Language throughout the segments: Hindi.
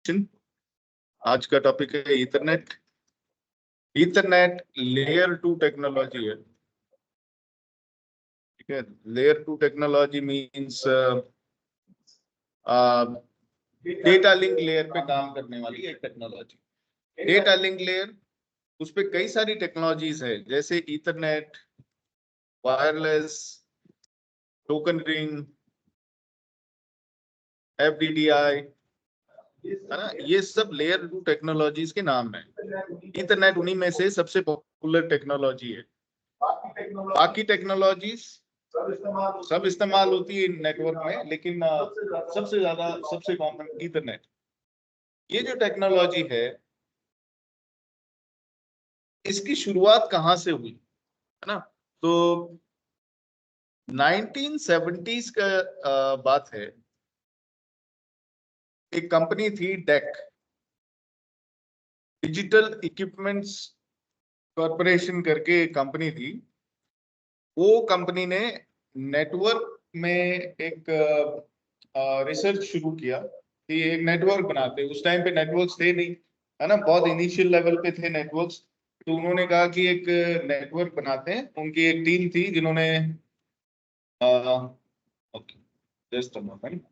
आज का टॉपिक है ईथरनेट। ईथरनेट लेयर 2 टेक्नोलॉजी है। ठीक है, layer 2 technology means data link layer पे काम करने वाली एक टेक्नोलॉजी। डेटा लिंक लेयर, उस पे कई सारी टेक्नोलॉजीज है, जैसे Ethernet, wireless, token ring, FDDI, है ना। ये सब लेयर 2 टेक्नोलॉजीज के नाम है। ईथरनेट उन्हीं में से सबसे पॉपुलर टेक्नोलॉजी है। बाकी टेक्नोलॉजीज सब इस्तेमाल होती है नेटवर्क में, लेकिन सबसे कॉमन ईथरनेट। ये जो टेक्नोलॉजी है, इसकी शुरुआत कहाँ से हुई, है ना। तो 1970s का बात है। एक कंपनी थी डेक, डिजिटल इक्विपमेंट्स कॉरपोरेशन करके एक कंपनी थी। वो कंपनी ने नेटवर्क में एक रिसर्च शुरू किया कि एक नेटवर्क बनाते। उस टाइम पे नेटवर्क्स थे नहीं, है ना, बहुत इनिशियल लेवल पे थे नेटवर्क्स। तो उन्होंने कहा कि एक नेटवर्क बनाते हैं। उनकी एक टीम थी जिन्होंने okay, just a moment.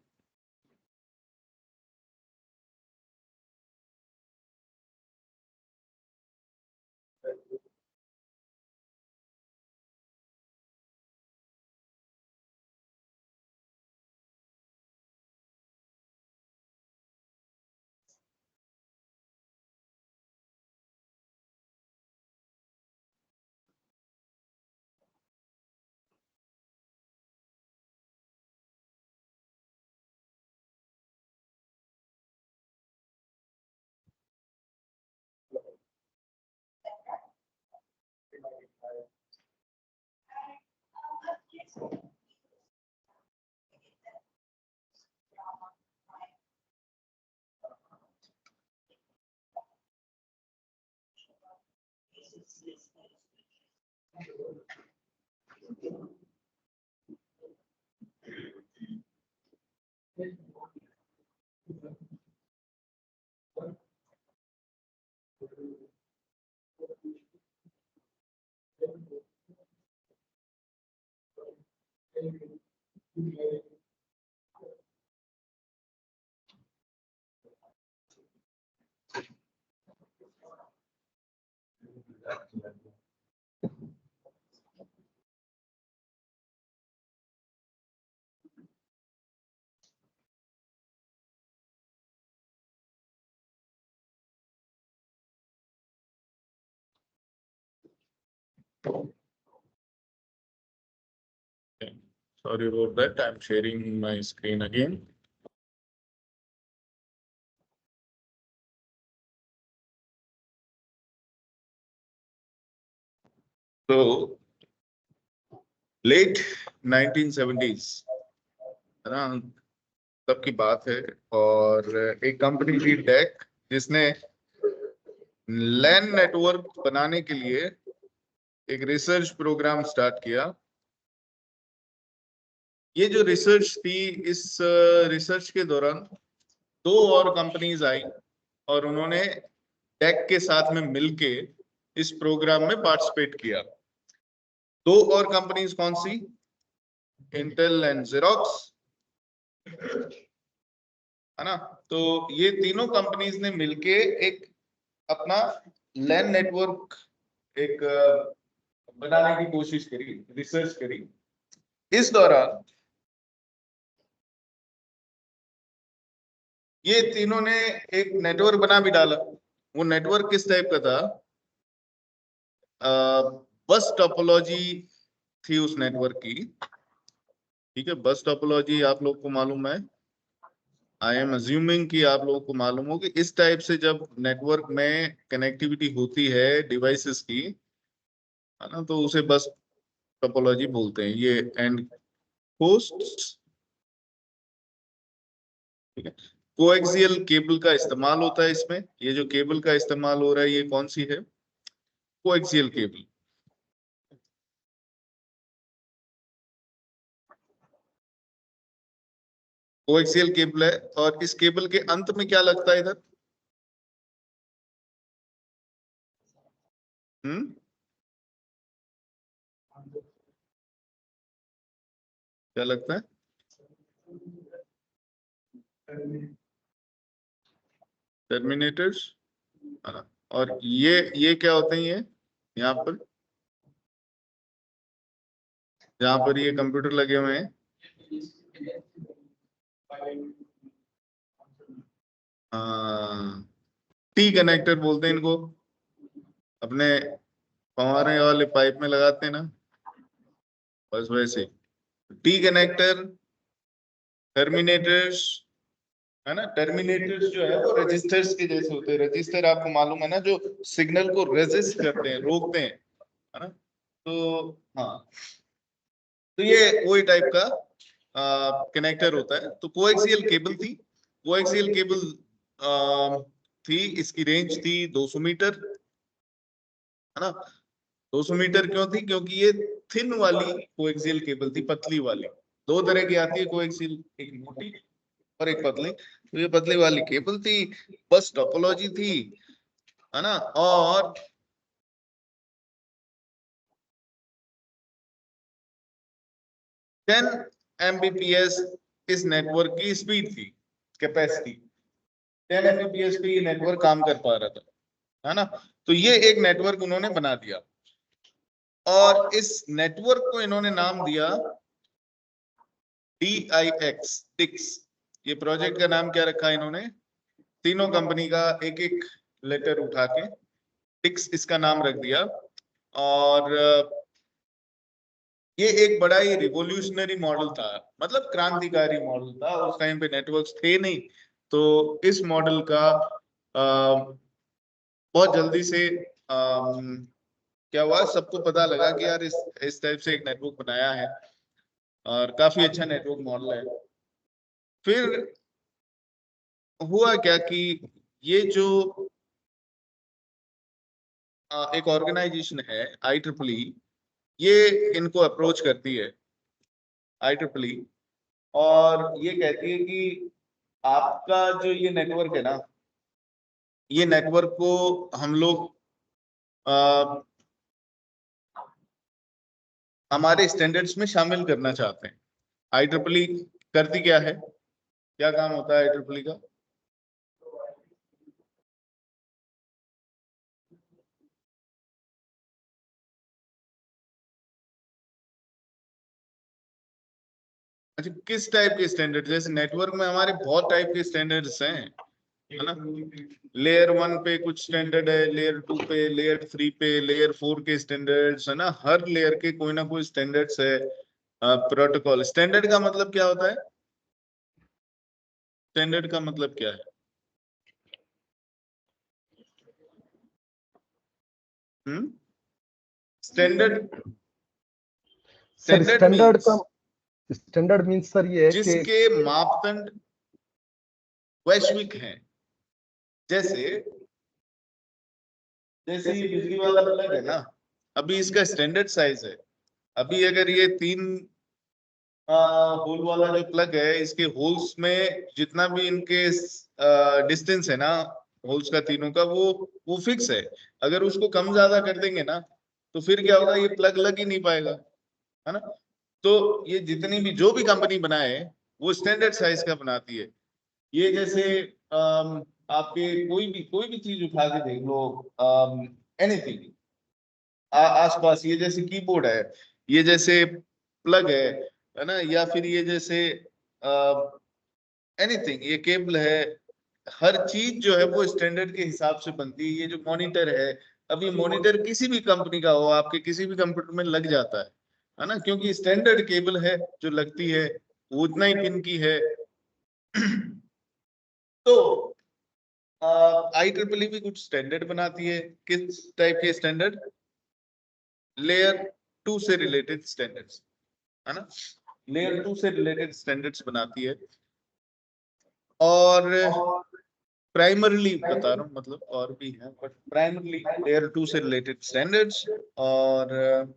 Sorry about that. I'm sharing my screen again. So late 1970s, है ना, तब की बात है। और एक कंपनी थी डेक, जिसने लैन नेटवर्क बनाने के लिए एक रिसर्च प्रोग्राम स्टार्ट किया। ये जो रिसर्च थी, इस रिसर्च के दौरान दो और कंपनीज आई और उन्होंने डेक के साथ में मिलके इस प्रोग्राम में पार्टिसिपेट किया। दो और कंपनीज कौन सी? इंटेल एंड जेरोक्स, है ना। तो ये तीनों कंपनीज ने मिलके एक अपना लैन नेटवर्क एक बनाने की कोशिश करी, रिसर्च करी। इस दौरान ये तीनों ने एक नेटवर्क बना भी डाला। वो नेटवर्क किस टाइप का था? बस टोपोलॉजी थी उस नेटवर्क की। ठीक है, बस टोपोलॉजी आप लोग को मालूम है। आई एम अज्यूमिंग कि आप लोगों को मालूम हो कि इस टाइप से जब नेटवर्क में कनेक्टिविटी होती है डिवाइसेस की, है ना, तो उसे बस टोपोलॉजी बोलते हैं। ये एंड होस्ट, ठीक है। कोएक्सियल केबल का इस्तेमाल होता है इसमें। ये जो केबल का इस्तेमाल हो रहा है, ये कौन सी है? Coaxial cable. कोएक्सियल केबल है, और इस केबल के अंत में क्या लगता है इधर? क्या लगता है? टर्मिनेटर्स। और ये क्या होते हैं? ये यहाँ पर, जहाँ पर ये कंप्यूटर लगे हुए हैं, टी कनेक्टर बोलते हैं इनको। अपने फंवारे वाले पाइप में लगाते हैं ना, बस वैसे। टी कनेक्टर, टर्मिनेटर्स, है ना। टर्मिनेटर्स जो है वो रजिस्टर्स के जैसे होते हैं। रजिस्टर आपको मालूम है ना, जो सिग्नल को रेजिस्ट करते हैं, रोकते हैं, है ना। तो हाँ, तो ये वही टाइप का कनेक्टर होता है। तो कोएक्सियल केबल थी। कोएक्सियल केबल थी, इसकी रेंज थी 200 मीटर, है ना। 200 मीटर क्यों थी? क्योंकि ये थिन वाली कोएक्सियल केबल थी, पतली वाली। दो तरह की आती है कोएक्सियल, एक मोटी और एक पतली। तो ये पतली वाली केबल थी, बस टोपोलॉजी थी, है ना। और 10 Mbps इस नेटवर्क की स्पीड थी, कैपेसिटी। 10 Mbps पे ये नेटवर्क काम कर पा रहा था, है ना। तो ये एक नेटवर्क उन्होंने बना दिया, और इस नेटवर्क को इन्होंने नाम दिया DIX, डिक्स। ये प्रोजेक्ट का नाम क्या रखा इन्होंने? तीनों कंपनी का एक एक लेटर उठा के डिक्स इसका नाम रख दिया। और ये एक बड़ा ही रिवोल्यूशनरी मॉडल था, मतलब क्रांतिकारी मॉडल था। उस टाइम पे नेटवर्क्स थे नहीं, तो इस मॉडल का बहुत जल्दी से क्या हुआ, सबको पता लगा कि यार इस टाइप से एक नेटवर्क बनाया है, और काफी अच्छा नेटवर्क मॉडल है। फिर हुआ क्या कि ये जो एक ऑर्गेनाइजेशन है IEEE, ये इनको अप्रोच करती है, IEEE, और ये कहती है कि आपका जो ये नेटवर्क है ना, ये नेटवर्क को हम लोग हमारे स्टैंडर्ड्स में शामिल करना चाहते हैं। IEEE करती क्या है, क्या काम होता है IEEE का? अच्छा, किस टाइप के स्टैंडर्ड? जैसे नेटवर्क में हमारे बहुत टाइप के स्टैंडर्ड्स हैं, है ना। लेयर 1 पे कुछ स्टैंडर्ड है, लेयर 2 पे, लेयर 3 पे, लेयर 4 के स्टैंडर्ड्स, है ना। हर लेयर के कोई ना कोई स्टैंडर्ड्स है। प्रोटोकॉल, स्टैंडर्ड का मतलब क्या होता है? स्टैंडर्ड का मतलब क्या है? Standard, sir standard standard means का स्टैंडर्ड मीन्स सर ये है कि जिसके मापदंड वैश्विक हैं। जैसे जैसे ये बिजली वाला प्लग है ना, अभी इसका स्टैंडर्ड साइज है। अभी अगर ये 3 होल वाला जो प्लग है, इसके होल्स में जितना भी इनके डिस्टेंस है ना, होल्स का तीनों का, वो फिक्स है। अगर उसको कम ज्यादा कर देंगे ना, तो फिर क्या होगा, ये प्लग लग ही नहीं पाएगा, है ना। तो ये जितनी भी जो भी कंपनी बनाए, वो स्टैंडर्ड साइज का बनाती है। ये जैसे आपके कोई भी चीज उठा के देख लो, एनीथिंग आसपास, ये जैसे कीबोर्ड है, ये जैसे प्लग है ना, या फिर ये जैसे एनीथिंग, ये केबल है, हर चीज जो है वो स्टैंडर्ड के हिसाब से बनती है। ये जो मॉनिटर है, अब ये मॉनिटर किसी भी कंपनी का हो, आपके किसी भी कंप्यूटर में लग जाता है ना, क्योंकि स्टैंडर्ड केबल है जो लगती है, वो उतना ही पिन की है। तो IEEE भी कुछ स्टैंडर्ड बनाती है। किस टाइप के स्टैंडर्ड? लेयर 2 से रिलेटेड स्टैंडर्ड्स, है ना। लेयर 2 से रिलेटेड स्टैंडर्ड्स बनाती है। और प्राइमरली बता रहा हूँ, मतलब और भी है, बट प्राइमरली लेयर 2 से रिलेटेड स्टैंडर्ड्स। और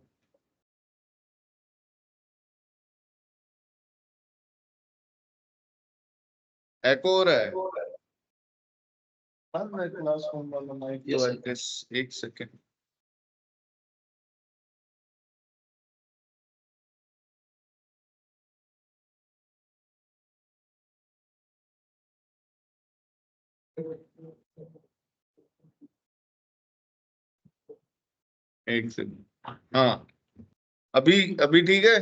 एको हो रहा है। हाँ, मैं क्लासरूम वाला माइक तो आई गेस, एक सेकेंड। एक सेकेंड। हाँ, अभी अभी ठीक है।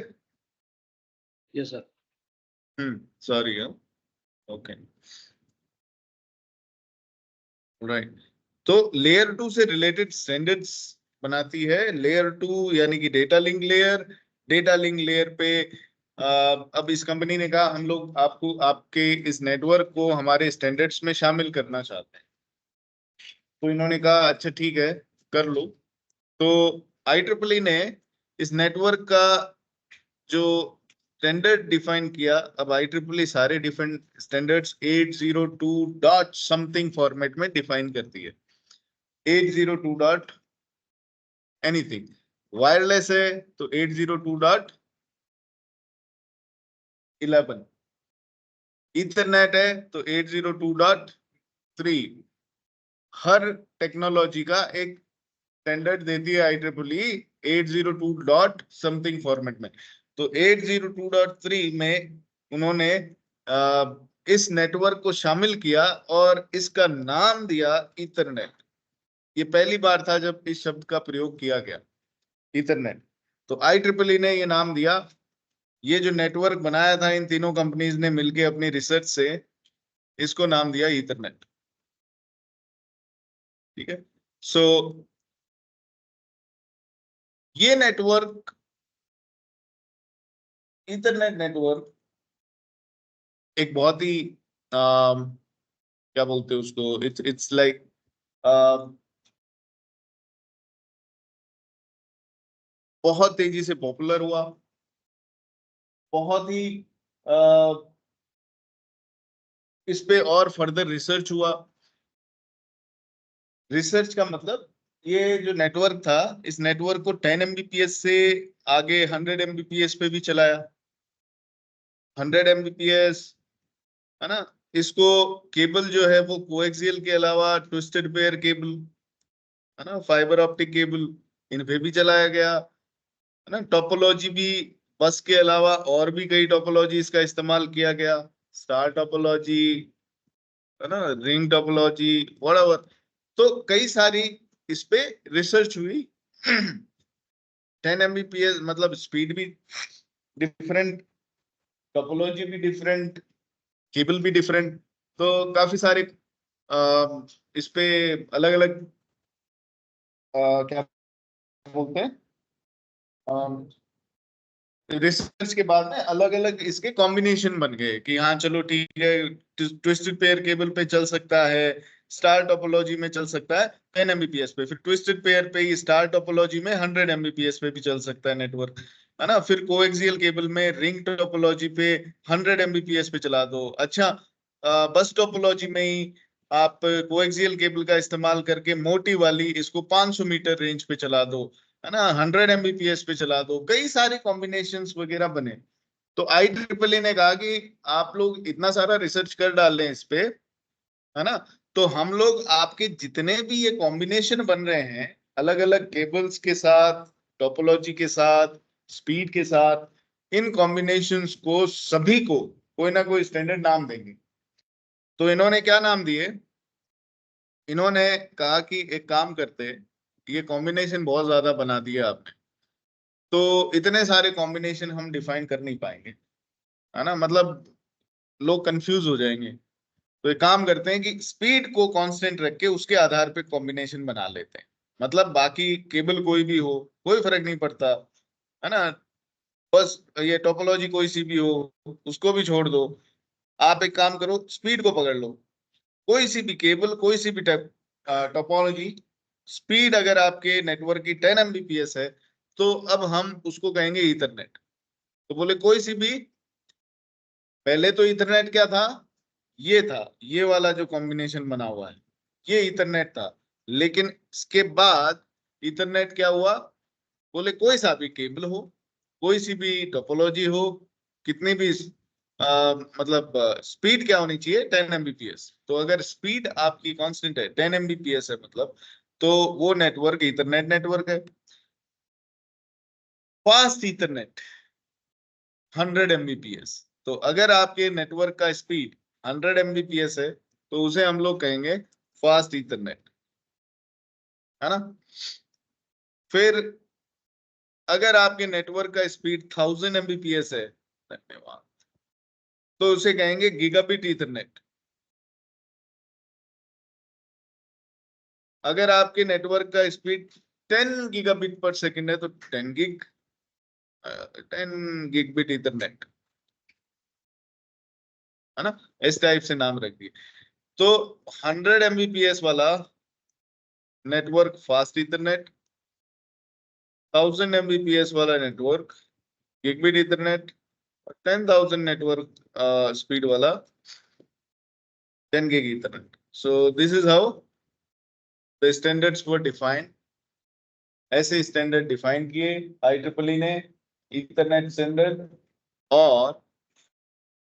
Yes sir. Sorry. Okay, right. तो लेयर 2 से रिलेटेड स्टैंडर्ड्स बनाती है लेयर 2, यानी कि data link layer. Data link layer पे अब इस कंपनी ने कहा हम लोग आपको आपके इस नेटवर्क को हमारे स्टैंडर्ड्स में शामिल करना चाहते हैं। तो इन्होंने कहा अच्छा ठीक है, कर लो। तो IEEE ने इस नेटवर्क का जो स्टैंडर्ड डिफाइन किया। अब IEEE सारे different standards 802 dot something format में डिफाइन करती है। 802 डॉट एनीथिंग। वायरलेस है तो 802 डॉट 11। इथरनेट है तो 802 डॉट 3। हर टेक्नोलॉजी का एक स्टैंडर्ड देती है IEEE 802 डॉट समथिंग फॉर्मेट में। तो 802.3 में उन्होंने इस नेटवर्क को शामिल किया और इसका नाम दिया ईथरनेट। ये पहली बार था जब इस शब्द का प्रयोग किया गया, ईथरनेट। तो IEEE ने ये नाम दिया। ये जो नेटवर्क बनाया था इन तीनों कंपनीज ने मिलकर अपनी रिसर्च से, इसको नाम दिया ईथरनेट। ठीक है। सो ये नेटवर्क, इंटरनेट नेटवर्क, एक बहुत ही क्या बोलते हैं उसको, इट्स लाइक बहुत तेजी से पॉपुलर हुआ। बहुत ही इस पे और फर्दर रिसर्च हुआ। रिसर्च का मतलब, ये जो नेटवर्क था, इस नेटवर्क को 10 Mbps से आगे 100 Mbps पे भी चलाया। 100 Mbps, है ना। इसको केबल जो है वो कोएक्सियल के अलावा ट्विस्टेड पेयर केबल, है ना, फाइबर ऑप्टिक केबल, इन पे भी चलाया गया, है ना। टोपोलॉजी भी, बस के अलावा और भी कई टोपोलॉजी इसका इस्तेमाल किया गया। स्टार टोपोलॉजी, है ना, रिंग टोपोलॉजी, व्हाटएवर। तो कई सारी इस पे रिसर्च हुई। 10 Mbps मतलब स्पीड भी डिफरेंट, टोपोलॉजी भी डिफरेंट, केबल भी डिफरेंट। तो काफी सारे इस पे अलग अलग क्या बोलते हैं, रिसर्च के बाद में अलग अलग इसके कॉम्बिनेशन बन गए कि हाँ चलो ठीक है, ट्विस्टेड पेयर केबल पे चल सकता है, स्टार टोपोलॉजी में चल सकता है 10 Mbps पे, फिर ट्विस्टेड पेयर पे ही स्टार टोपोलॉजी में 100 Mbps पे भी चल सकता है नेटवर्क, है ना। फिर कोएक्सियल केबल में रिंग टोपोलॉजी पे 100 Mbps पे चला दो। अच्छा, बस टोपोलॉजी में ही आप कोएक्सियल केबल का इस्तेमाल करके मोटी वाली इसको 500 मीटर रेंज पे चला दो, है ना, 100 Mbps पे चला दो। कई सारे कॉम्बिनेशंस वगैरह बने। तो IEEE ने कहा कि आप लोग इतना सारा रिसर्च कर डाल रहे हैं इस पे, है ना, तो हम लोग आपके जितने भी ये कॉम्बिनेशन बन रहे हैं अलग अलग केबल्स के साथ, टोपोलॉजी के साथ, स्पीड के साथ, इन कॉम्बिनेशंस को सभी को कोई ना कोई स्टैंडर्ड नाम देंगे। तो इन्होंने क्या नाम दिए, इन्होंने कहा कि एक काम करते हैं, ये कॉम्बिनेशन बहुत ज्यादा बना दिया आपने, तो इतने सारे कॉम्बिनेशन हम डिफाइन कर नहीं पाएंगे, है ना, मतलब लोग कंफ्यूज हो जाएंगे। तो एक काम करते हैं कि स्पीड को कांस्टेंट रख के उसके आधार पे कॉम्बिनेशन बना लेते हैं। मतलब बाकी केबल कोई भी हो, कोई फर्क नहीं पड़ता, है ना। बस ये टोपोलॉजी कोई सी भी हो, उसको भी छोड़ दो। आप एक काम करो, स्पीड को पकड़ लो। कोई सी भी केबल, कोई सी भी टोपोलॉजी, स्पीड अगर आपके नेटवर्क की 10 Mbps है तो अब हम उसको कहेंगे ईथरनेट। तो बोले कोई सी भी, पहले तो ईथरनेट क्या था, ये था, ये वाला जो कॉम्बिनेशन बना हुआ है ये ईथरनेट था। लेकिन इसके बाद ईथरनेट क्या हुआ, बोले कोई सा भी केबल हो, कोई सी भी टोपोलॉजी हो, कितनी भी मतलब स्पीड क्या होनी चाहिए 10 Mbps। तो अगर स्पीड आपकी कांस्टेंट है 10 Mbps है मतलब, तो वो नेटवर्क इथरनेट नेटवर्क है। Fast Ethernet 100 Mbps। तो अगर आपके नेटवर्क का स्पीड 100 Mbps है तो उसे हम लोग कहेंगे फास्ट इथरनेट, है ना। फिर अगर आपके नेटवर्क का स्पीड 1000 Mbps है, धन्यवाद, तो उसे कहेंगे गीगाबिट ईथरनेट। अगर आपके नेटवर्क का स्पीड 10 गीगाबिट पर सेकेंड है तो 10 गिगबिट ईथरनेट, है ना। इस टाइप से नाम रख दिए। तो 100 Mbps वाला नेटवर्क फास्ट ईथरनेट, 1000 Mbps वाला नेटवर्क गिगबिट ईथरनेट, 10,000 नेटवर्क स्पीड वाला 10 gig Ethernet. So this is how the standards were defined। ऐसे स्टैंडर्ड डिफाइन किए IEEE ने ईथरनेट स्टैंडर्ड। और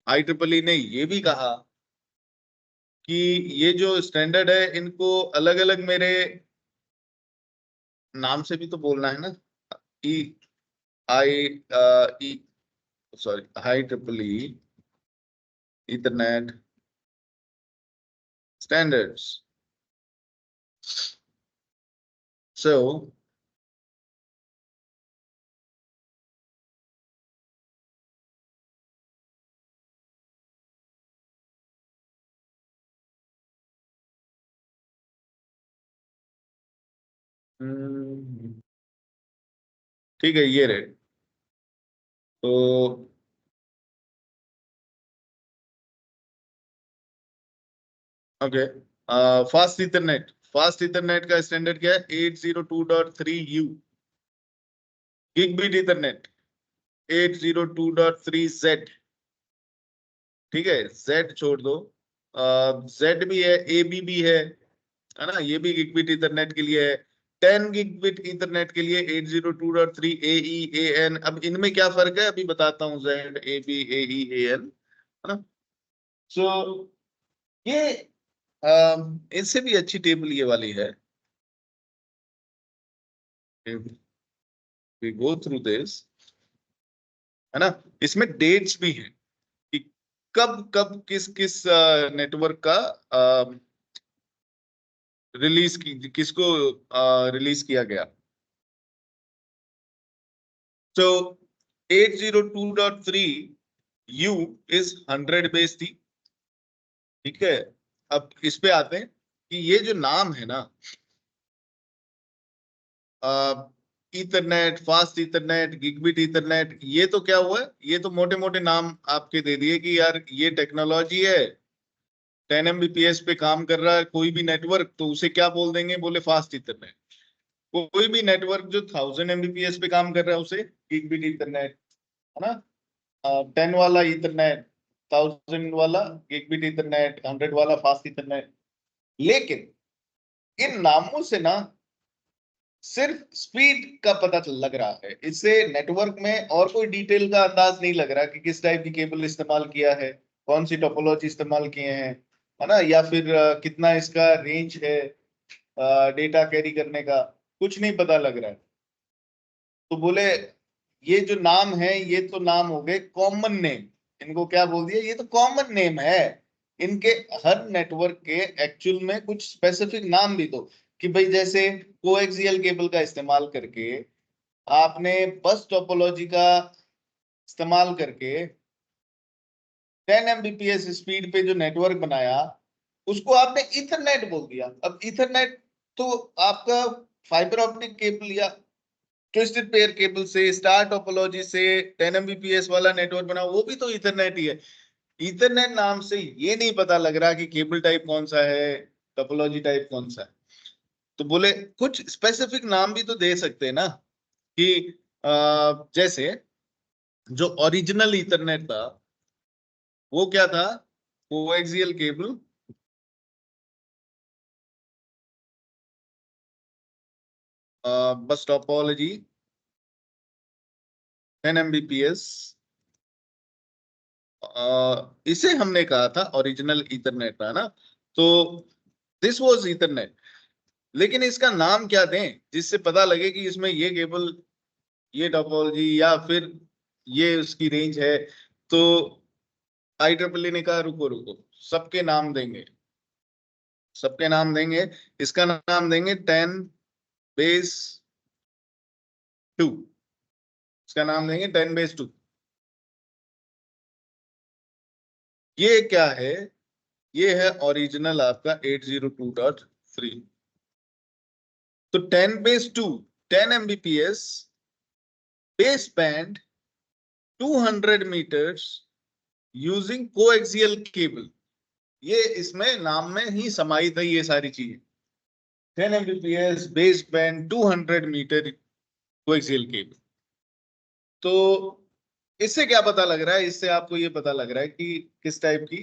IEEE ने ये भी कहा कि ये जो स्टैंडर्ड है इनको अलग अलग मेरे नाम से भी तो बोलना है ना। E I E sorry IEEE Ethernet standards. So ठीक है, ये रहे। तो ओके, फास्ट इथरनेट का स्टैंडर्ड क्या है? 802.3U। Gigabit Ethernet 802.3Z। ठीक है, Z छोड़ दो, Z भी है, AB भी है ना, ये भी गिगबिट इथरनेट के लिए है। 10 गिगबिट इथरनेट के लिए 802.3 AE/AN। अब इनमें क्या फर्क है अभी बताता हूँ, Z AB AE/AN, है ना। सो ये इससे भी अच्छी टेबल ये वाली है। वी गो थ्रू दिस, है ना। इसमें डेट्स भी हैं कि कब कब किस किस नेटवर्क का रिलीज की, किसको रिलीज किया गया। तो 802.3U इज 100 बेस थी। ठीक है, अब इस पे आते हैं कि ये जो नाम है ना, ईथरनेट, फास्ट ईथरनेट, गिगबिट ईथरनेट, ये तो क्या हुआ है, ये तो मोटे मोटे नाम आपके दे दिए कि यार ये टेक्नोलॉजी है, 10 Mbps पे काम कर रहा है कोई भी नेटवर्क, तो उसे क्या बोल देंगे, बोले फास्ट ईथरनेट। कोई भी नेटवर्क जो 1000 Mbps पे काम कर रहा है उसे गिगबिट ईथरनेट, है ना। 10 वाला ईथरनेट, 1000 वाला गिगबिट ईथरनेट, 100 वाला फास्ट ईथरनेट। लेकिन इन नामों से ना सिर्फ स्पीड का पता चल लग रहा है, इससे नेटवर्क में और कोई डिटेल का अंदाज नहीं लग रहा कि किस टाइप की केबल इस्तेमाल किया है, कौन सी टोपोलॉजी इस्तेमाल किए हैं, है ना, या फिर कितना इसका रेंज है डेटा कैरी करने का, कुछ नहीं पता लग रहा है। तो बोले ये जो नाम है ये तो नाम हो गए कॉमन नेम। इनको क्या बोल दिया, ये तो कॉमन नेम है। इनके हर नेटवर्क के एक्चुअल में कुछ स्पेसिफिक नाम भी दो, कि भाई जैसे कोएक्सियल केबल का इस्तेमाल करके आपने बस टोपोलॉजी का इस्तेमाल करके 10 Mbps स्पीड पे जो नेटवर्क बनाया उसको आपने इथरनेट बोल दिया। अब इथरनेट तो आपका फाइबर ऑप्टिक केबल या ट्विस्टेड पेयर केबल से, स्टार टोपोलॉजी से 10 Mbps वाला नेटवर्क बना, वो भी तो इथरनेट ही है। इथरनेट नाम से ये नहीं पता लग रहा कि केबल टाइप कौन सा है, टोपोलॉजी टाइप कौन सा है। तो बोले कुछ स्पेसिफिक नाम भी तो दे सकते हैं ना, कि जैसे जो ओरिजिनल इथरनेट था वो क्या था, कोएक्सियल केबल, बस टोपोलॉजी 10 Mbps, इसे हमने कहा था ओरिजिनल ईथरनेट, है ना। तो दिस वाज ईथरनेट, लेकिन इसका नाम क्या दें जिससे पता लगे कि इसमें ये केबल, ये टोपोलॉजी या फिर ये उसकी रेंज है। तो IEEE ने कहा रुको रुको, सबके नाम देंगे, सबके नाम देंगे। इसका नाम देंगे 10^2, इसका नाम देंगे 10^2। ये क्या है? ये है ओरिजिनल आपका 802.3। तो 10^2, 10 Mbps, base band, 200 metres, using coaxial cable. ये इसमें नाम में ही समाहित है ये सारी चीजें। 10 Mbps, base band, 200 metre, coaxial cable. तो इससे क्या पता लग रहा है? इससे आपको ये पता लग रहा है कि किस टाइप की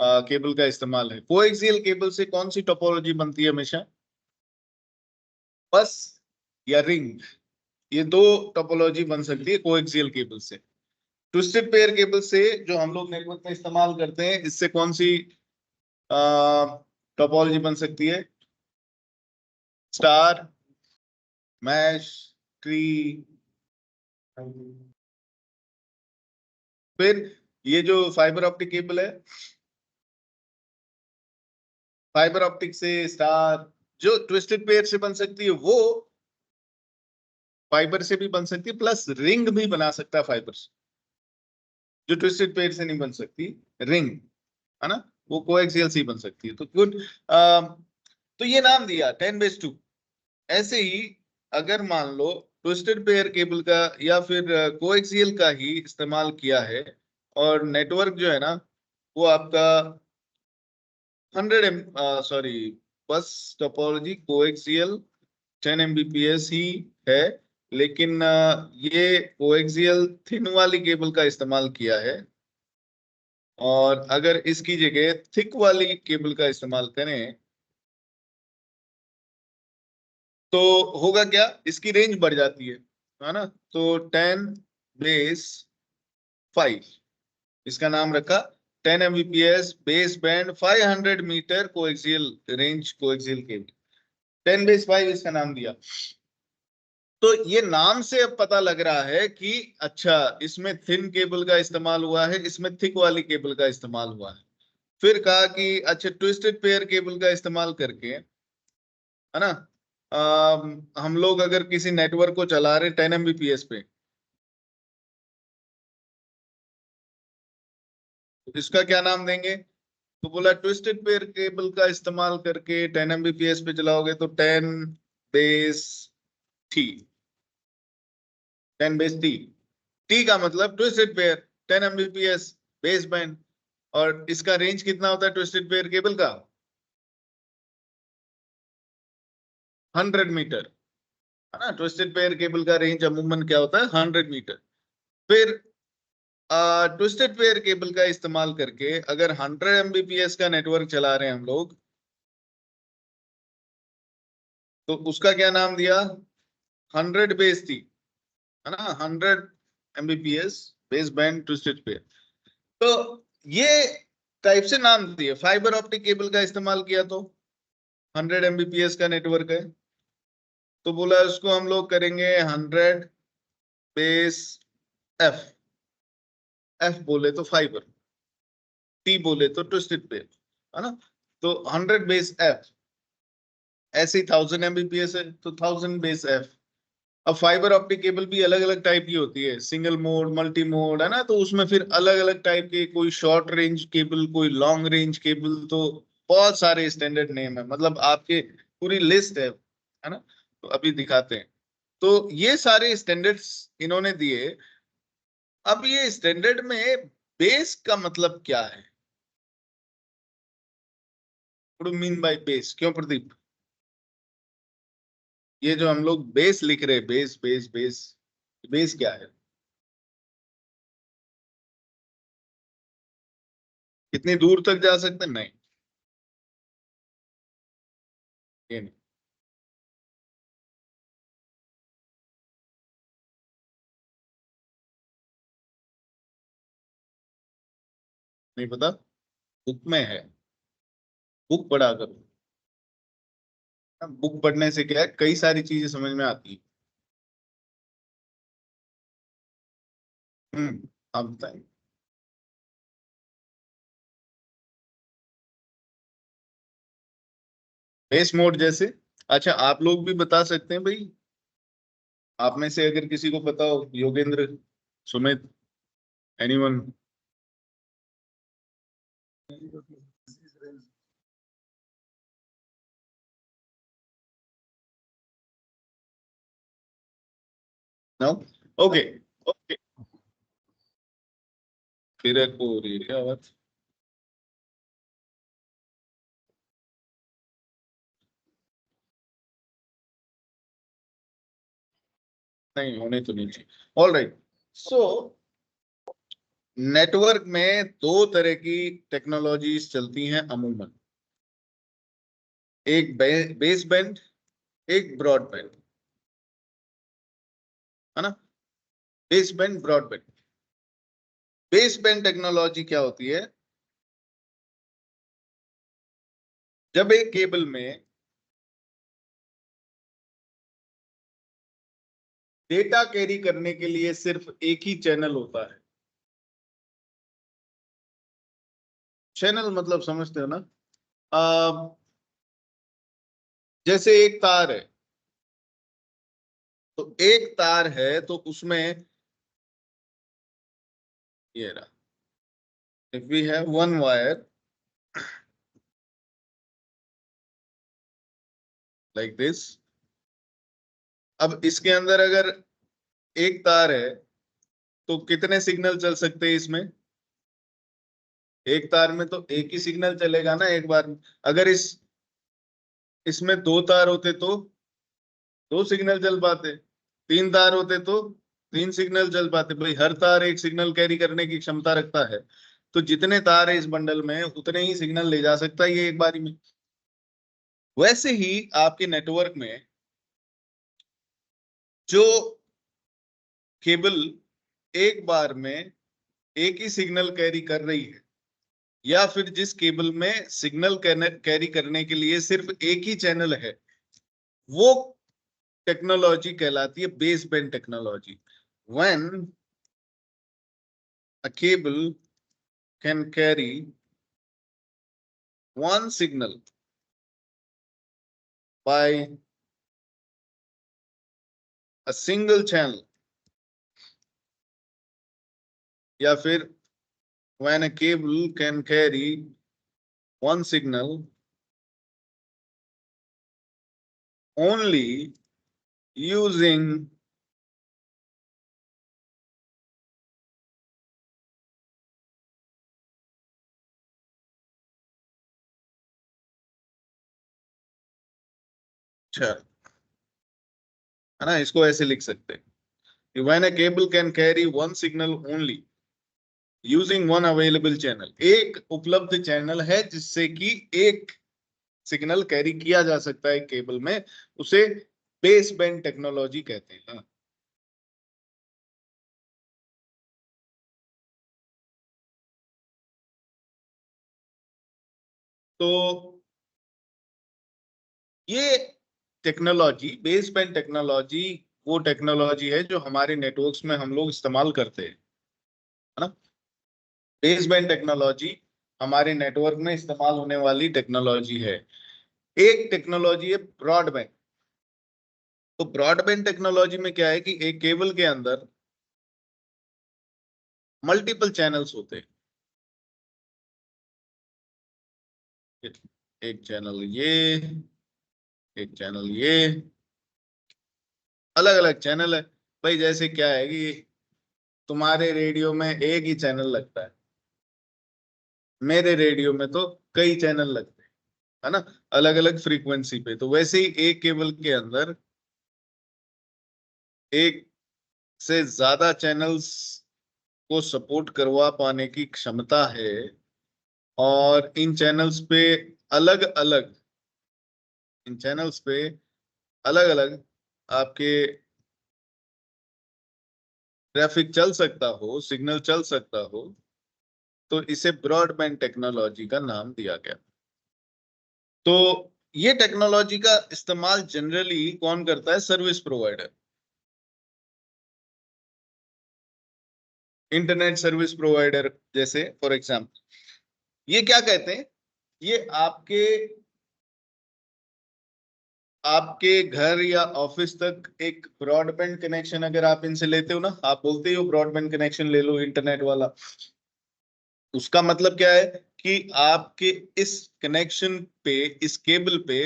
केबल का इस्तेमाल है। कोएक्सियल केबल से कौन सी टोपोलॉजी बनती है हमेशा? बस या रिंग, ये दो टोपोलॉजी बन सकती है कोएक्सियल केबल से। ट्विस्टेड पेयर केबल से जो हम लोग नेटवर्क में इस्तेमाल करते हैं, इससे कौन सी टोपोलॉजी बन सकती है? Star, mesh, tree. फिर ये जो फाइबर ऑप्टिक केबल है, फाइबर ऑप्टिक से स्टार, जो ट्विस्टेड पेयर से बन सकती है वो फाइबर से भी बन सकती है, प्लस रिंग भी बना सकता है फाइबर से, जो ट्विस्टेड पेयर से नहीं बन सकती। रिंग, है ना, वो कोएक्सियल से ही बन सकती है। तो गुड। तो ये नाम दिया 10^2। ऐसे ही अगर मान लो ट्विस्टेड पेयर केबल का या फिर कोएक्सियल का ही इस्तेमाल किया है, और नेटवर्क जो है ना वो आपका 100 बस टोपोलॉजी कोएक्सियल 10 Mbps ही है, लेकिन ये कोएक्सियल थिन वाली केबल का इस्तेमाल किया है। और अगर इसकी जगह थिक वाली केबल का इस्तेमाल करें तो होगा क्या? इसकी रेंज बढ़ जाती है ना। तो 10^5, इसका नाम रखा 10 Mbps, base band, 500 metre, coaxial range, coaxial cable, 10^5 इसका नाम दिया। तो ये नाम से अब पता लग रहा है कि अच्छा, इसमें थिन केबल का इस्तेमाल हुआ है, इसमें थिक वाली केबल का इस्तेमाल हुआ है। फिर कहा कि अच्छा, ट्विस्टेड पेयर केबल का इस्तेमाल करके, है ना, हम लोग अगर किसी नेटवर्क को चला रहे 10 Mbps पे, तो इसका क्या नाम देंगे? तो बोला ट्विस्टेड पेयर केबल का इस्तेमाल करके 10 Mbps पे चलाओगे तो 10^3, 10^3। टी का मतलब twisted pair, 10 Mbps, base band. और इसका रेंज कितना होता है ट्विस्टेड पेयर केबल का? 100 मीटर, है ना। ट्विस्टेड पेयर केबल का रेंज अमूमन क्या होता है? 100 मीटर। फिर ट्विस्टेड पेयर केबल का इस्तेमाल करके अगर 100 Mbps का नेटवर्क चला रहे हैं हम लोग, तो उसका क्या नाम दिया? 100^3, है ना, 100 Mbps, base band, twisted pair. तो ये टाइप से नाम दिए। फाइबर ऑप्टिक केबल का इस्तेमाल किया तो 100 Mbps का नेटवर्क है, तो बोला उसको हम लोग करेंगे 100^F। एफ बोले तो फाइबर, टी बोले तो ट्विस्टेड पेयर, है ना। तो 100^F, ऐसे ही 1000 Mbps है तो 1000^F। अब फाइबर ऑप्टिक केबल भी अलग अलग टाइप की होती है, सिंगल मोड, मल्टी मोड, है ना। तो उसमें फिर अलग अलग टाइप के, कोई शॉर्ट रेंज केबल, कोई लॉन्ग रेंज केबल, तो बहुत सारे स्टैंडर्ड नेम है, मतलब आपके पूरी लिस्ट है ना। तो अभी दिखाते हैं। तो ये सारे स्टैंडर्ड्स इन्होंने दिए। अब ये स्टैंडर्ड में बेस का मतलब क्या है? What do mean by base? क्यों प्रदीप? ये जो हम लोग बेस लिख रहे हैं, बेस बेस बेस, बेस क्या है? कितनी दूर तक जा सकते हैं? नहीं, ये नहीं। नहीं पता? बुक में है, बुक पढ़ा करो। बुक पढ़ने से क्या है, कई सारी चीजें समझ में आती है। आप बताएं। बेस मोड जैसे? अच्छा, आप लोग भी बता सकते हैं भाई, आप में से अगर किसी को पता हो, Yogendra, Sumit, anyone? No? Okay. Okay, फिर को हो रही है क्या आवाज? नहीं, होने तो नहीं चाहिए। All right. सो नेटवर्क में दो तरह की टेक्नोलॉजीज चलती हैं अमूमन, एक बेस बैंड, एक ब्रॉडबैंड, है ना? Base band, broadband. Base band technology क्या होती है? जब एक केबल में डेटा कैरी करने के लिए सिर्फ एक ही चैनल होता है। चैनल मतलब समझते हो ना? जैसे एक तार है, तो एक तार है तो उसमें ये रहा, if we have one wire like this, अब इसके अंदर अगर एक तार है तो कितने सिग्नल चल सकते हैं इसमें? एक तार में तो एक ही सिग्नल चलेगा ना एक बार में। अगर इसमें दो तार होते तो दो सिग्नल चल पाते, तीन तार होते तो तीन सिग्नल चल पाते। भाई हर तार एक सिग्नल कैरी करने की क्षमता रखता है, तो जितने तार है इस बंडल में उतने ही सिग्नल ले जा सकता है ये एक बारी में। वैसे ही आपके नेटवर्क में जो केबल एक बार में एक ही सिग्नल कैरी कर रही है, या फिर जिस केबल में सिग्नल कैरी करने के लिए सिर्फ एक ही चैनल है, वो टेक्नोलॉजी कहलाती है base band technology. When a cable can carry one signal by a single channel, या फिर when a cable can carry one signal only using अच्छा, है ना? इसको ऐसे लिख सकते हैं कि when a cable can carry one signal only using one available channel, एक उपलब्ध चैनल है जिससे कि एक सिग्नल कैरी किया जा सकता है केबल में, उसे बेस बैंड टेक्नोलॉजी कहते हैं। तो ये टेक्नोलॉजी, बेस बैंड टेक्नोलॉजी, वो टेक्नोलॉजी है जो हमारे नेटवर्क्स में हम लोग इस्तेमाल करते हैं, है ना? बेस बैंड टेक्नोलॉजी हमारे नेटवर्क में इस्तेमाल होने वाली टेक्नोलॉजी है। एक टेक्नोलॉजी है ब्रॉडबैंड। तो ब्रॉडबैंड टेक्नोलॉजी में क्या है कि एक केबल के अंदर मल्टीपल चैनल्स होते हैं। एक चैनल ये, एक चैनल ये, अलग अलग चैनल है। भाई जैसे क्या है कि तुम्हारे रेडियो में एक ही चैनल लगता है, मेरे रेडियो में तो कई चैनल लगते हैं, है ना? अलग अलग फ्रीक्वेंसी पे। तो वैसे ही एक केबल के अंदर एक से ज्यादा चैनल्स को सपोर्ट करवा पाने की क्षमता है, और इन चैनल्स पे अलग अलग, इन चैनल्स पे अलग अलग आपके ट्रैफिक चल सकता हो, सिग्नल चल सकता हो। तो इसे ब्रॉडबैंड टेक्नोलॉजी का नाम दिया गया। तो ये टेक्नोलॉजी का इस्तेमाल जनरली कौन करता है? Service provider, internet service provider. जैसे फॉर एग्जाम्पल ये क्या कहते हैं, ये आपके घर या ऑफिस तक एक ब्रॉडबैंड कनेक्शन अगर आप इनसे लेते हो ना, आप बोलते हो ब्रॉडबैंड कनेक्शन ले लो इंटरनेट वाला, उसका मतलब क्या है कि आपके इस कनेक्शन पे, इस केबल पे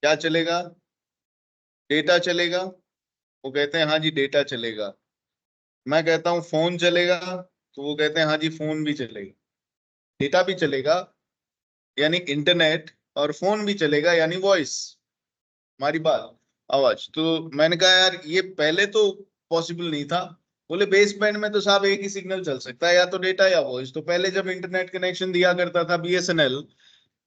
क्या चलेगा? डेटा चलेगा। वो कहते हैं हाँ जी डेटा चलेगा। मैं कहता हूँ फोन चलेगा, तो वो कहते हैं हाँ जी फोन भी चलेगा। डेटा भी चलेगा यानी इंटरनेट, और फोन भी चलेगा यानी वॉइस, हमारी बात, आवाज। तो मैंने कहा यार ये पहले तो पॉसिबल नहीं था। बोले बेस बैंड में तो साहब एक ही सिग्नल चल सकता है, या तो डेटा या वॉइस। तो पहले जब इंटरनेट कनेक्शन दिया करता था बीएसएनएल,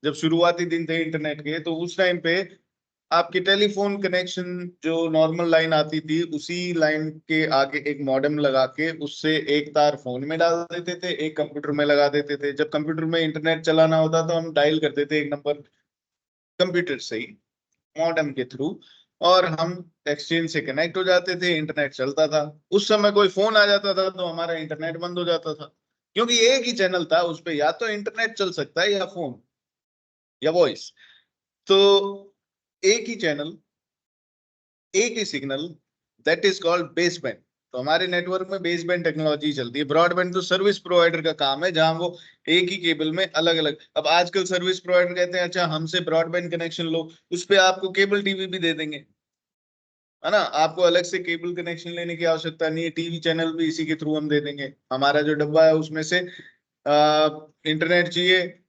जब शुरुआती दिन थे इंटरनेट के, तो उस टाइम पे आपकी टेलीफोन कनेक्शन जो नॉर्मल लाइन आती थी, उसी लाइन के आगे एक मॉडेम लगा के उससे एक तार फोन में डाल देते थे, एक कंप्यूटर में लगा देते थे। जब कंप्यूटर में इंटरनेट चलाना होता तो हम डायल करते थे एक नंबर कंप्यूटर से ही, मॉडेम के थ्रू, और हम एक्सचेंज से कनेक्ट हो जाते थे, इंटरनेट चलता था। उस समय कोई फोन आ जाता था तो हमारा इंटरनेट बंद हो जाता था, क्योंकि एक ही चैनल था उस पे, या तो इंटरनेट चल सकता है या फोन या वॉइस। तो एक ही चैनल, एक ही signal, that is called base band. तो हमारे नेटवर्क में बेस बैंड टेक्नोलॉजी चलती है। ब्रॉडबैंड तो सर्विस प्रोवाइडर का काम है, जहां वो एक ही केबल में अलग अलग, अब आजकल सर्विस प्रोवाइडर कहते हैं अच्छा हमसे ब्रॉडबैंड कनेक्शन लो, उस पे आपको केबल टीवी भी दे देंगे, है ना। आपको अलग से केबल कनेक्शन लेने की आवश्यकता नहीं है, टीवी चैनल भी इसी के थ्रू हम दे देंगे। हमारा जो डब्बा है उसमें से इंटरनेट चाहिए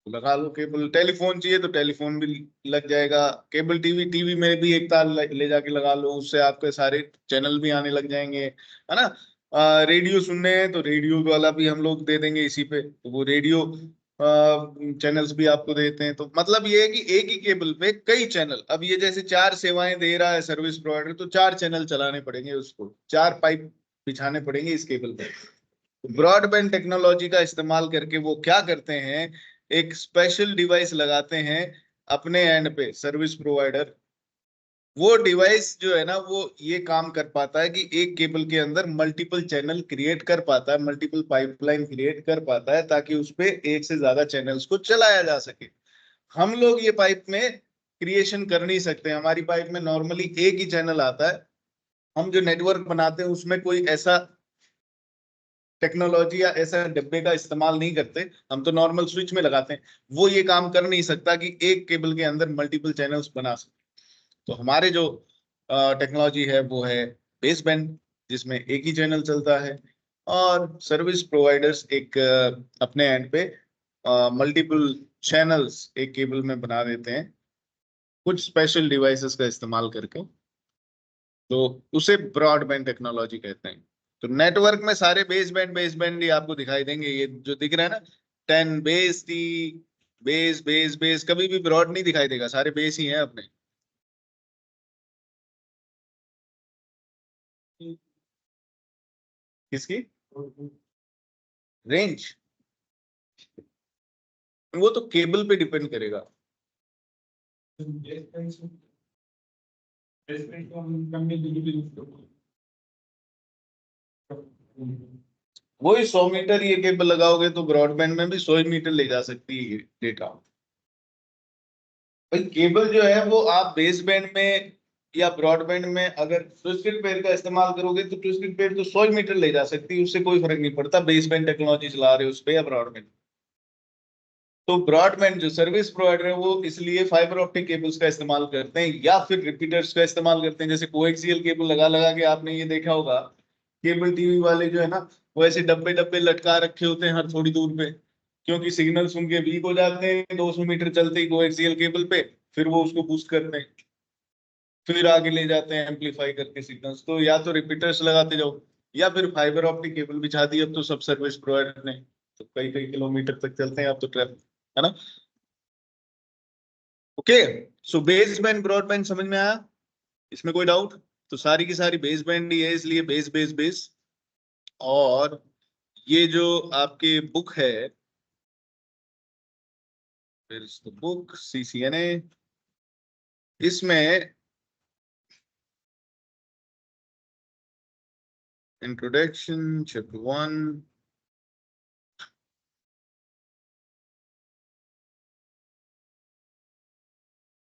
लगा लो केबल, टेलीफोन चाहिए तो टेलीफोन भी लग जाएगा, केबल टीवी, टीवी में भी एक तार ले जाके लगा लो, उससे आपके सारे चैनल भी आने लग जाएंगे, है ना। रेडियो सुनने हैं तो रेडियो वाला भी हम लोग दे देंगे इसी पे, तो वो रेडियो चैनल्स भी आपको देते हैं। तो मतलब ये है कि एक ही केबल पे कई चैनल, अब ये जैसे 4 सेवाएं दे रहा है सर्विस प्रोवाइडर, तो 4 चैनल चलाने पड़ेंगे उसको, 4 पाइप बिछाने पड़ेंगे इस केबल पे। ब्रॉडबैंड टेक्नोलॉजी का इस्तेमाल करके वो क्या करते हैं, एक स्पेशल डिवाइस लगाते हैं अपने एंड पे सर्विस प्रोवाइडर। वो डिवाइस जो है ना, वो ये काम कर पाता है कि एक केबल के अंदर मल्टीपल चैनल क्रिएट कर पाता है, मल्टीपल पाइपलाइन क्रिएट कर पाता है, ताकि उस पे एक से ज्यादा चैनल्स को चलाया जा सके। हम लोग ये पाइप में क्रिएशन कर नहीं सकते, हमारी पाइप में नॉर्मली एक ही चैनल आता है। हम जो नेटवर्क बनाते हैं उसमें कोई ऐसा टेक्नोलॉजी या ऐसा डब्बे का इस्तेमाल नहीं करते, हम तो नॉर्मल स्विच में लगाते हैं। वो ये काम कर नहीं सकता कि एक केबल के अंदर मल्टीपल चैनल्स बना सके। तो हमारे जो टेक्नोलॉजी है वो है बेस बैंड, जिसमें एक ही चैनल चलता है, और सर्विस प्रोवाइडर्स एक अपने एंड पे मल्टीपल चैनल्स एक केबल में बना देते हैं कुछ स्पेशल डिवाइसेस का इस्तेमाल करके। तो उसे ब्रॉडबैंड टेक्नोलॉजी कहते हैं। तो नेटवर्क में सारे बेस बैंड ही आपको दिखाई देंगे, ये जो दिख रहा है ना, 10 बेस थी, बेस बेस बेस, कभी भी ब्रॉड नहीं दिखाई देगा, सारे बेस ही हैं अपने। किसकी रेंज? वो तो केबल पे डिपेंड करेगा। वही 100 मीटर ये केबल लगाओगे तो ब्रॉडबैंड में भी 100 मीटर ले जा सकती है ये डेटा। भाई केबल जो है वो आप बेस बैंड में या ब्रॉडबैंड में अगर ट्विस्टेड पेयर का इस्तेमाल करोगे तो ट्विस्टेड पेयर तो 100 मीटर ले जा सकती है, उससे कोई फर्क नहीं पड़ता बेस बैंड टेक्नोलॉजी चला रहे हो उस पे या ब्रॉडबैंड। तो ब्रॉडबैंड जो सर्विस प्रोवाइडर है वो इसलिए फाइबर ऑप्टिक केबल्स का इस्तेमाल करते हैं, या फिर रिपीटर्स का इस्तेमाल करते हैं। जैसे कोएक्सियल केबल लगा लगा के आपने ये देखा होगा, केबल टीवी वाले जो है ना, वो ऐसे डब्बे डब्बे लटका रखे होते हैं हर थोड़ी दूर पे, क्योंकि सिग्नल सुन के वीक हो जाते हैं 200 मीटर चलते ही कोएक्सियल केबल पे, फिर वो उसको बूस्ट करते हैं, फिर आगे ले जाते हैं एम्पलीफाई करके सिग्नल्स। तो या तो रिपीटर्स लगाते जाओ, या फिर फाइबर ऑप्टिक केबल बिछा दी अब तो सब सर्विस प्रोवाइडर ने, तो कई कई किलोमीटर तक चलते हैं अब तो ट्रैफिक, है ना। ओके, सो बेसबैंड ब्रॉडबैंड समझ में आया, इसमें कोई डाउट? तो सारी की सारी बेस बैंड ही है, इसलिए बेस बेस बेस। और ये जो आपके बुक है, बुक CCNA, इसमें introduction chapter 1,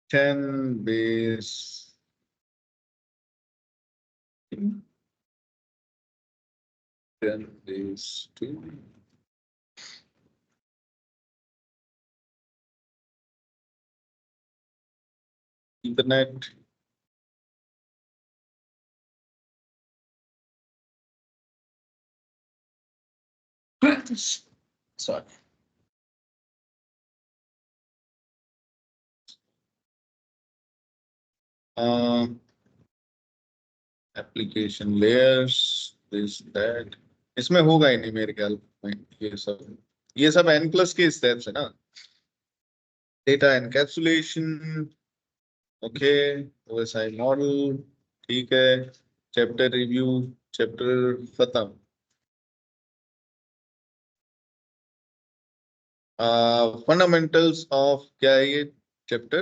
ten base 2, internet, sorry, application layers, this that, इसमें होगा ही नहीं मेरे ख्याल में। ये सब N+ के स्टेप्स है ना। Data encapsulation, okay, OSI model, ठीक है, चैप्टर रिव्यू, चैप्टर खत्म। फंडामेंटल्स ऑफ, क्या है ये chapter?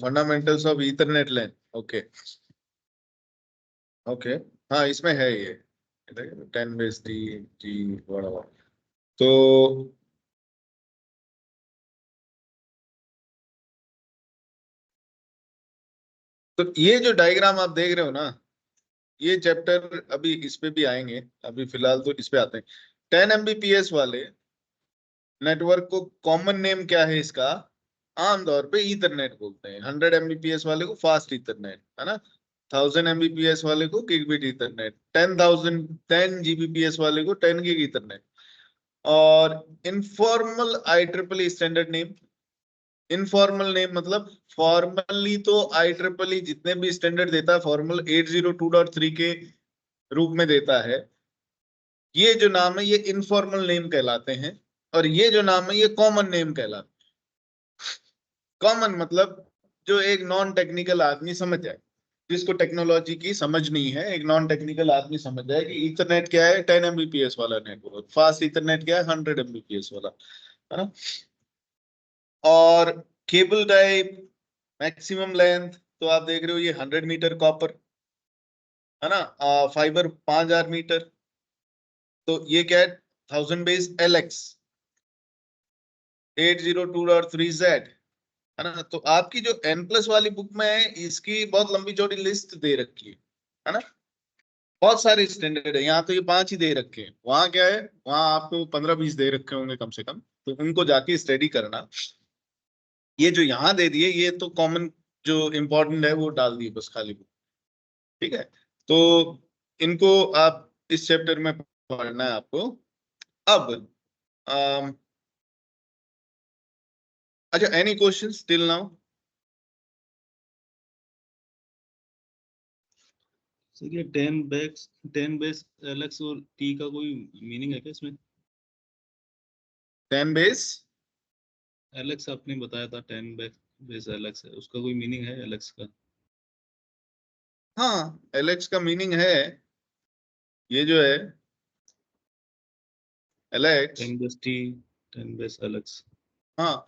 Fundamentals of Ethernet LAN, okay okay, हाँ इसमें है ये 10 बेस टी टी बड़ा। तो ये जो डायग्राम आप देख रहे हो ना, ये चैप्टर अभी इस पे भी आएंगे, अभी फिलहाल तो इस पे आते हैं। 10 Mbps वाले नेटवर्क को कॉमन नेम क्या है इसका? आमतौर पे ईथरनेट बोलते हैं। 100 Mbps वाले को फास्ट ईथरनेट, है ना। 1000 Mbps वाले को गिगबिट ईथरनेट, 10 Gbps वाले को 10 गिग ईथरनेट। और informal IEEE standard name, informal name मतलब फॉर्मली तो IEEE जितने भी स्टैंडर्ड देता है फॉर्मल 802.3 के रूप में देता है। ये जो नाम है ये इनफॉर्मल नेम कहलाते हैं, और ये जो नाम है ये कॉमन नेम कहलाते हैं। कॉमन मतलब जो एक नॉन टेक्निकल आदमी समझ जाए, जिसको टेक्नोलॉजी की समझ नहीं है, एक नॉन टेक्निकल आदमी समझ जाए कि इथरनेट क्या है, 10 Mbps वाला नेटवर्क, फास्ट इथरनेट क्या है, 100 Mbps वाला, है ना। और केबल टाइप, मैक्सिमम लेंथ, तो आप देख रहे हो ये 100 मीटर कॉपर, है ना। फाइबर 5000 मीटर, तो ये क्या है, 1000 बेस LX 802.3Z, है ना। तो आपकी जो N+ वाली बुक में है, इसकी बहुत लंबी चौड़ी लिस्ट दे रखी है ना। बहुत सारे स्टैंडर्ड है, यहाँ तो ये 5 ही दे रखे हैं, वहां क्या है, वहां आपको 15-20 दे रखे होंगे कम से कम, तो उनको जाके स्टडी करना। ये जो यहाँ दे दिए ये तो कॉमन जो इम्पोर्टेंट है वो डाल दिए बस खाली बुक, ठीक है। तो इनको आप इस चैप्टर में पढ़ना है आपको। अब अच्छा, any questions till now? Sir ये 10 बेस LX और T का कोई मीनिंग है क्या इसमें? 10 बेस LX आपने बताया था 10 बेस LX है, उसका कोई मीनिंग है LX का? हाँ, LX का मीनिंग है, ये जो है LX, 10 base T, 10 base LX। हाँ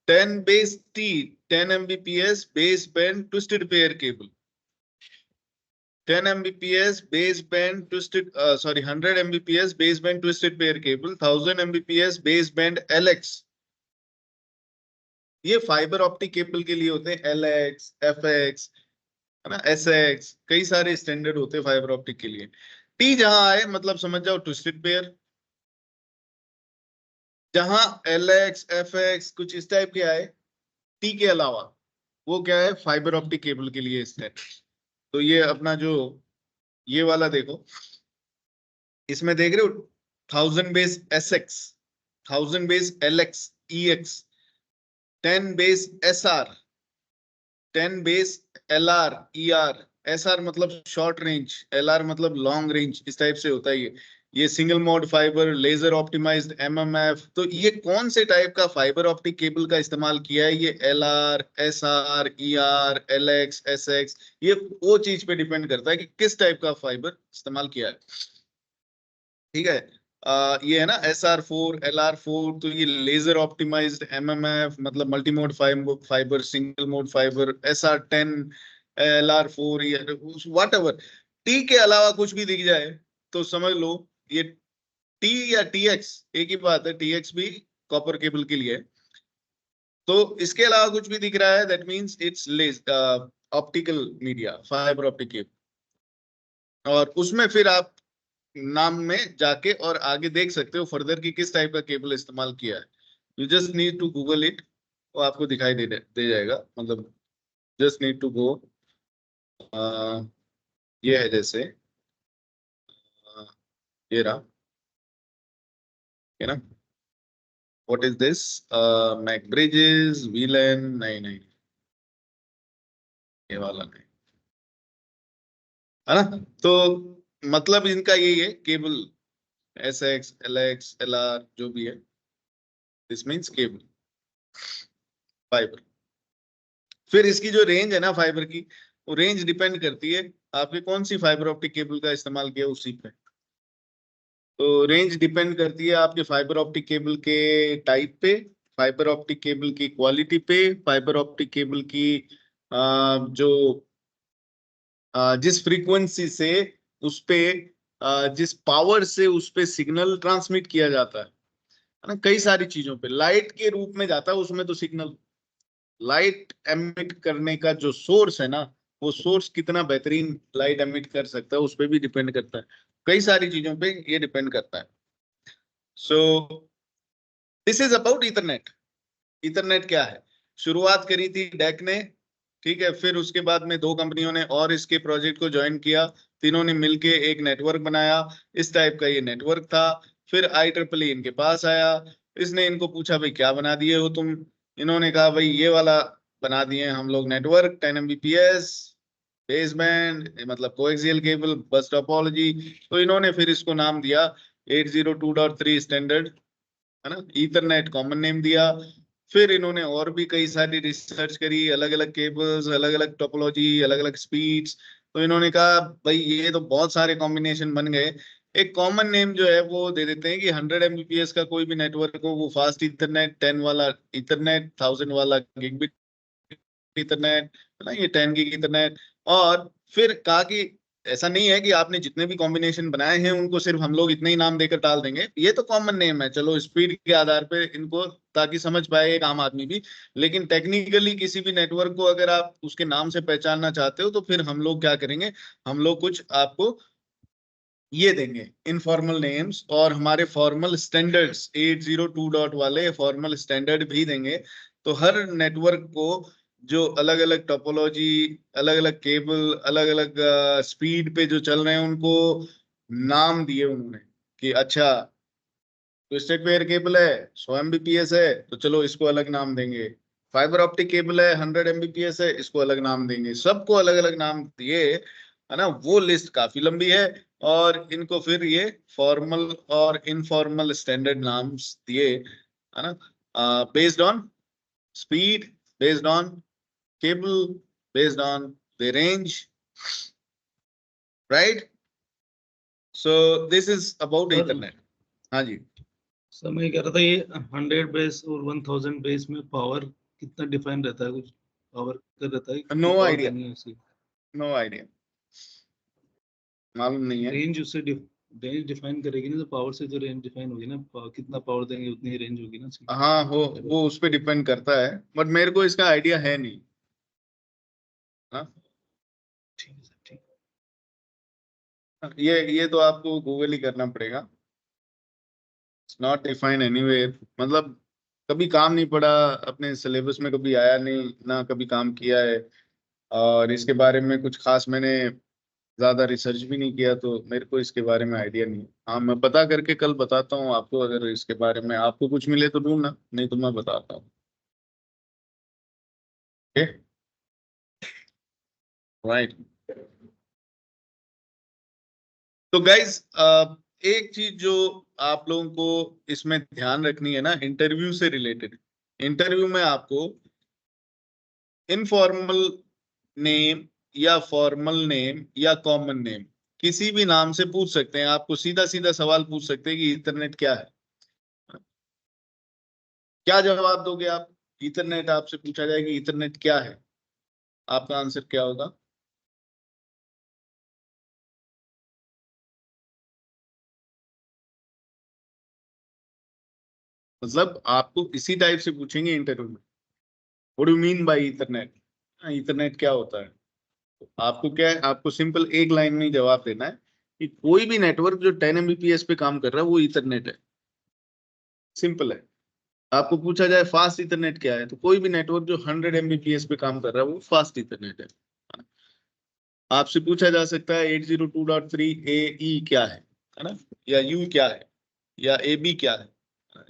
10 base T, 10 Mbps base band twisted pair cable, 10 Mbps base band twisted, sorry 100 Mbps base band twisted pair cable, 1000 Mbps base band LX। ये फाइबर ऑप्टिक केबल के लिए होते हैं, LX, FX, है ना, SX, कई सारे स्टैंडर्ड होते हैं फाइबर ऑप्टिक के लिए। टी जहां आए मतलब समझ जाओ ट्विस्टेड पेयर, जहां LX, FX कुछ इस टाइप के आए टी के अलावा, वो क्या है, फाइबर ऑप्टिक केबल के लिए स्टैंडर्ड। तो ये अपना जो ये वाला देखो, इसमें देख रहे हो 1000 base SX, 1000 base LX EX, 10 base SR, 10 base LR ER, SR मतलब शॉर्ट रेंज, LR मतलब लॉन्ग रेंज, इस टाइप से होता है ये। ये single mode fibre, laser optimised MMF. तो ये कौन से टाइप का फाइबर ऑप्टिक केबल का इस्तेमाल किया है? ये LR, SR, ER, LX, SX, ये वो चीज पे डिपेंड करता है कि किस टाइप का फाइबर इस्तेमाल किया है। ठीक है। ये है ना SR4, LR4, तो ये लेजर ऑप्टिमाइज्ड एमएमएफ, मतलब multi mode fibre, single mode fibre, SR10, LR4, what ever. T के अलावा कुछ भी दिख जाए तो समझ लो ये टी या TX एक ही बात है, TX भी कॉपर केबल के लिए है। तो इसके अलावा कुछ भी दिख रहा है, that means it's optical media, fibre optic cable. और उसमें फिर आप नाम में जाके और आगे देख सकते हो फर्दर कि किस टाइप का केबल इस्तेमाल किया है। You just need to Google it, वो आपको दिखाई दे जाएगा। मतलब जस्ट नीड टू गो, ये है जैसे ये रहा, है ना। What is this? MAC bridges, VLAN, नहीं नहीं, ये वाला नहीं, है ना। तो मतलब इनका यही है, केबल SX, LX, LR जो भी है, दिस मीन्स केबल फाइबर। फिर इसकी जो रेंज है ना फाइबर की, वो रेंज डिपेंड करती है आपके कौन सी फाइबर ऑप्टिक केबल का इस्तेमाल किया उसी पे। तो रेंज डिपेंड करती है आपके फाइबर ऑप्टिक केबल के टाइप पे, फाइबर ऑप्टिक केबल की क्वालिटी पे, फाइबर ऑप्टिक केबल की जो जिस फ्रीक्वेंसी से उस पे जिस पावर से उस पे सिग्नल ट्रांसमिट किया जाता है ना। कई सारी चीजों पे लाइट के रूप में जाता है उसमें, तो सिग्नल लाइट एमिट करने का जो सोर्स है ना, वो सोर्स कितना बेहतरीन लाइट एमिट कर सकता है उस पर भी डिपेंड करता है। कई सारी चीजों पे ये डिपेंड करता है। So this is about Ethernet. Ethernet क्या है? शुरुआत करी थी डेक ने, ठीक है। फिर उसके बाद में दो कंपनियों ने और इसके प्रोजेक्ट को ज्वाइन किया, तीनों ने मिलके एक नेटवर्क बनाया। इस टाइप का ये नेटवर्क था। फिर IEEE इनके पास आया, इसने इनको पूछा भाई क्या बना दिए हो तुम? इन्होंने कहा भाई ये वाला बना दिए हम लोग नेटवर्क, 10 Mbps बेसबैंड, मतलब कोएक्सियल केबल, बस टोपोलॉजी। तो इन्होंने फिर इसको नाम दिया 802.3 स्टैंडर्ड, है ना। ईथरनेट कॉमन नेम दिया। फिर इन्होंने और भी कई सारी रिसर्च करी, अलग अलग केबल्स, अलग अलग टोपोलॉजी, अलग अलग स्पीड्स। तो इन्होंने कहा भाई ये तो बहुत सारे कॉम्बिनेशन बन गए, एक कॉमन नेम जो है वो दे देते हैं कि 100 Mbps का कोई भी नेटवर्क हो, वो फास्ट इथरनेट, 10 वाला इथरनेट, 1000 वाला गिगबिट इथरनेट, है ना, ये 10 गीग इथरनेट। और फिर कहा कि ऐसा नहीं है कि आपने जितने भी कॉम्बिनेशन बनाए हैं उनको सिर्फ हम लोग इतने ही नाम देकर टाल देंगे, ये तो कॉमन नेम है, चलो स्पीड के आधार पे इनको, ताकि समझ पाए एक आम आदमी भी। लेकिन टेक्निकली किसी भी नेटवर्क को अगर आप उसके नाम से पहचानना चाहते हो तो फिर हम लोग क्या करेंगे, हम लोग कुछ आपको ये देंगे इनफॉर्मल नेम्स, और हमारे फॉर्मल स्टैंडर्ड्स 802 डॉट वाले फॉर्मल स्टैंडर्ड भी देंगे। तो हर नेटवर्क को जो अलग अलग टोपोलॉजी, अलग अलग केबल, अलग अलग स्पीड पे जो चल रहे हैं उनको नाम दिए उन्होंने कि अच्छा ट्विस्टेड पेयर केबल है, 100 Mbps है, तो चलो इसको अलग नाम देंगे। फाइबर ऑप्टिक केबल है, 100 Mbps है, इसको अलग नाम देंगे। सबको अलग अलग नाम दिए, है ना। वो लिस्ट काफी लंबी है, और इनको फिर ये फॉर्मल और इनफॉर्मल स्टैंडर्ड नाम्स दिए, है ना, based on speed, based on cable, based on the range, right. So this is about sir Ethernet. हाँ जी। सर मैं कह रहा था ये 100 बेस और 1000 बेस में पावर कितना डिफाइन रहता है? कुछ पावर का रहता है, नो कितनी पावर आइडिया, देनी है उसे? नो आइडिया, मालूम नहीं है। रेंज उससे रेंज डिफाइन करेगी ना, तो पावर से जो रेंज डिफाइन होगी ना, कितना पावर देंगे उतनी ही रेंज होगी ना उसकी। हाँ वो उस पर डिपेंड करता है, बट मेरे को इसका आइडिया है नहीं। हाँ, ठीक है सर, ठीक। ये तो आपको गूगल ही करना पड़ेगा। इट्स नॉट डिफाइंड एनीवेयर, मतलब कभी काम नहीं पड़ा, अपने सिलेबस में कभी आया नहीं ना, कभी काम किया है। और इसके बारे में कुछ खास मैंने ज्यादा रिसर्च भी नहीं किया, तो मेरे को इसके बारे में आइडिया नहीं है। हाँ, मैं पता करके कल बताता हूँ आपको, अगर इसके बारे में आपको कुछ मिले तो ढूंढना, नहीं तो मैं बताता हूँ। Okay, right. तो गाइज एक चीज जो आप लोगों को इसमें ध्यान रखनी है ना, इंटरव्यू से रिलेटेड, इंटरव्यू में आपको इनफॉर्मल नेम या फॉर्मल नेम या कॉमन नेम किसी भी नाम से पूछ सकते हैं, आपको सीधा सीधा सवाल पूछ सकते हैं कि इंटरनेट क्या है। क्या जवाब दोगे आप? इंटरनेट आपसे पूछा जाए कि इंटरनेट क्या है, आपका आंसर क्या होगा? मतलब आपको इसी टाइप से पूछेंगे इंटरव्यू में, what do you mean by internet, internet क्या होता है। आपको क्या है, आपको सिंपल एक लाइन में ही जवाब देना है कि कोई भी नेटवर्क जो 10 Mbps पे काम कर रहा है वो इंटरनेट है। सिंपल है। आपको पूछा जाए फास्ट इंटरनेट क्या है, तो कोई भी नेटवर्क जो 100 Mbps पे काम कर रहा है वो फास्ट इंटरनेट है। आपसे पूछा जा सकता है 802.3 AE क्या है ना, या यू क्या है, या AB क्या है,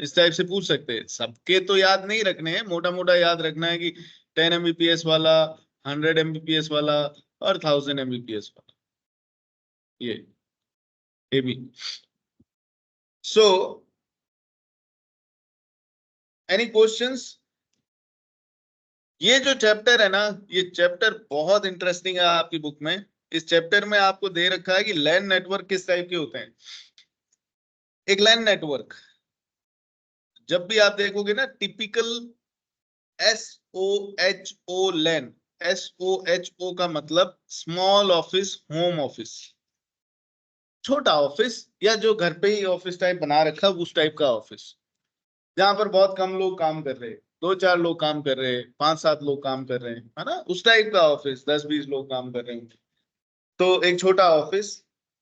इस टाइप से पूछ सकते हैं। सबके तो याद नहीं रखने हैं, मोटा मोटा याद रखना है कि 10 Mbps वाला, 100 Mbps वाला और 1000 Mbps वाला, ये AB। So any questions? ये जो चैप्टर है ना, ये चैप्टर बहुत इंटरेस्टिंग है आपकी बुक में। इस चैप्टर में आपको दे रखा है कि लैन नेटवर्क किस टाइप के होते हैं। एक लैन नेटवर्क जब भी आप देखोगे ना, टिपिकल SOHO लैन, SOHO का मतलब स्मॉल ऑफिस, होम ऑफिस, छोटा ऑफिस, या जो घर पे ही ऑफिस टाइप बना रखा उस टाइप का ऑफिस, जहां पर बहुत कम लोग काम कर रहे हैं, 2-4 लोग काम कर रहे हैं, 5-7 लोग काम कर रहे हैं, है ना, उस टाइप का ऑफिस, 10-20 लोग काम कर रहे हैं, तो एक छोटा ऑफिस।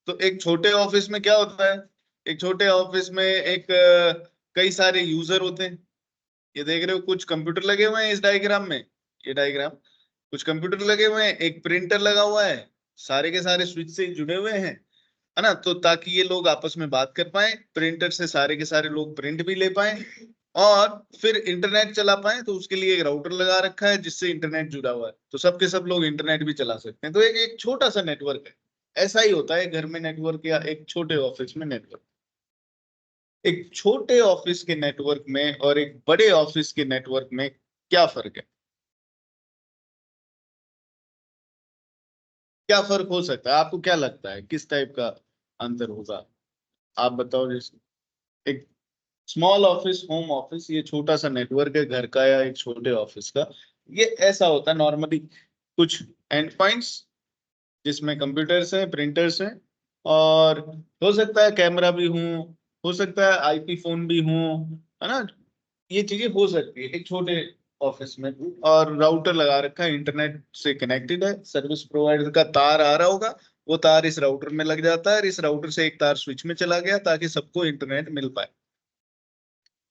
तो एक छोटे ऑफिस में क्या होता है, एक छोटे ऑफिस में एक कई सारे यूजर होते हैं। ये देख रहे हो कुछ कंप्यूटर लगे हुए हैं इस डायग्राम में, ये डायग्राम, कुछ कंप्यूटर लगे हुए हैं, एक प्रिंटर लगा हुआ है, सारे के सारे स्विच से जुड़े हुए हैं, है ना, तो ताकि ये लोग आपस में बात कर पाए, प्रिंटर से सारे के सारे लोग प्रिंट भी ले पाए और फिर इंटरनेट चला पाए, तो उसके लिए एक राउटर लगा रखा है जिससे इंटरनेट जुड़ा हुआ है, तो सबके सब लोग इंटरनेट भी चला सकते हैं। तो एक एक छोटा सा नेटवर्क है। ऐसा ही होता है घर में नेटवर्क या एक छोटे ऑफिस में नेटवर्क। एक छोटे ऑफिस के नेटवर्क में और एक बड़े ऑफिस के नेटवर्क में क्या फर्क है? क्या फर्क हो सकता है, आपको क्या लगता है किस टाइप का अंतर होगा? आप बताओ। जैसे एक स्मॉल ऑफिस, होम ऑफिस, ये छोटा सा नेटवर्क है घर का या एक छोटे ऑफिस का। ये ऐसा होता है नॉर्मली, कुछ एंड पॉइंट्स जिसमें कंप्यूटर्स हैं, प्रिंटर्स हैं, और हो सकता है कैमरा भी हो सकता है IP फोन भी है ना, ये चीजें हो सकती है एक छोटे ऑफिस में। और राउटर लगा रखा है, इंटरनेट से कनेक्टेड है, सर्विस प्रोवाइडर का तार आ रहा होगा, वो तार इस राउटर में लग जाता है, इस राउटर से एक तार स्विच में चला गया ताकि सबको इंटरनेट मिल पाए।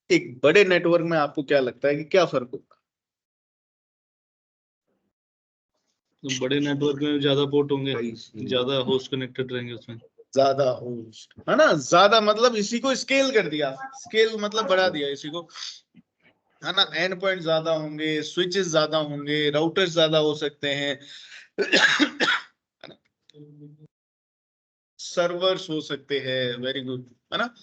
एक बड़े नेटवर्क में आपको क्या लगता है कि क्या फर्क होगा? तो बड़े नेटवर्क में ज्यादा पोर्ट होंगे, ज्यादा होस्ट कनेक्टेड रहेंगे उसमें। ज्यादा होस्ट, है ना, ज्यादा मतलब इसी को स्केल कर दिया, स्केल मतलब बढ़ा दिया इसी को, है ना, एंड पॉइंट ज्यादा होंगे, स्विचेस ज्यादा होंगे, राउटर्स ज्यादा हो सकते हैं, है ना, सर्वर्स हो सकते हैं, वेरी गुड, है ना,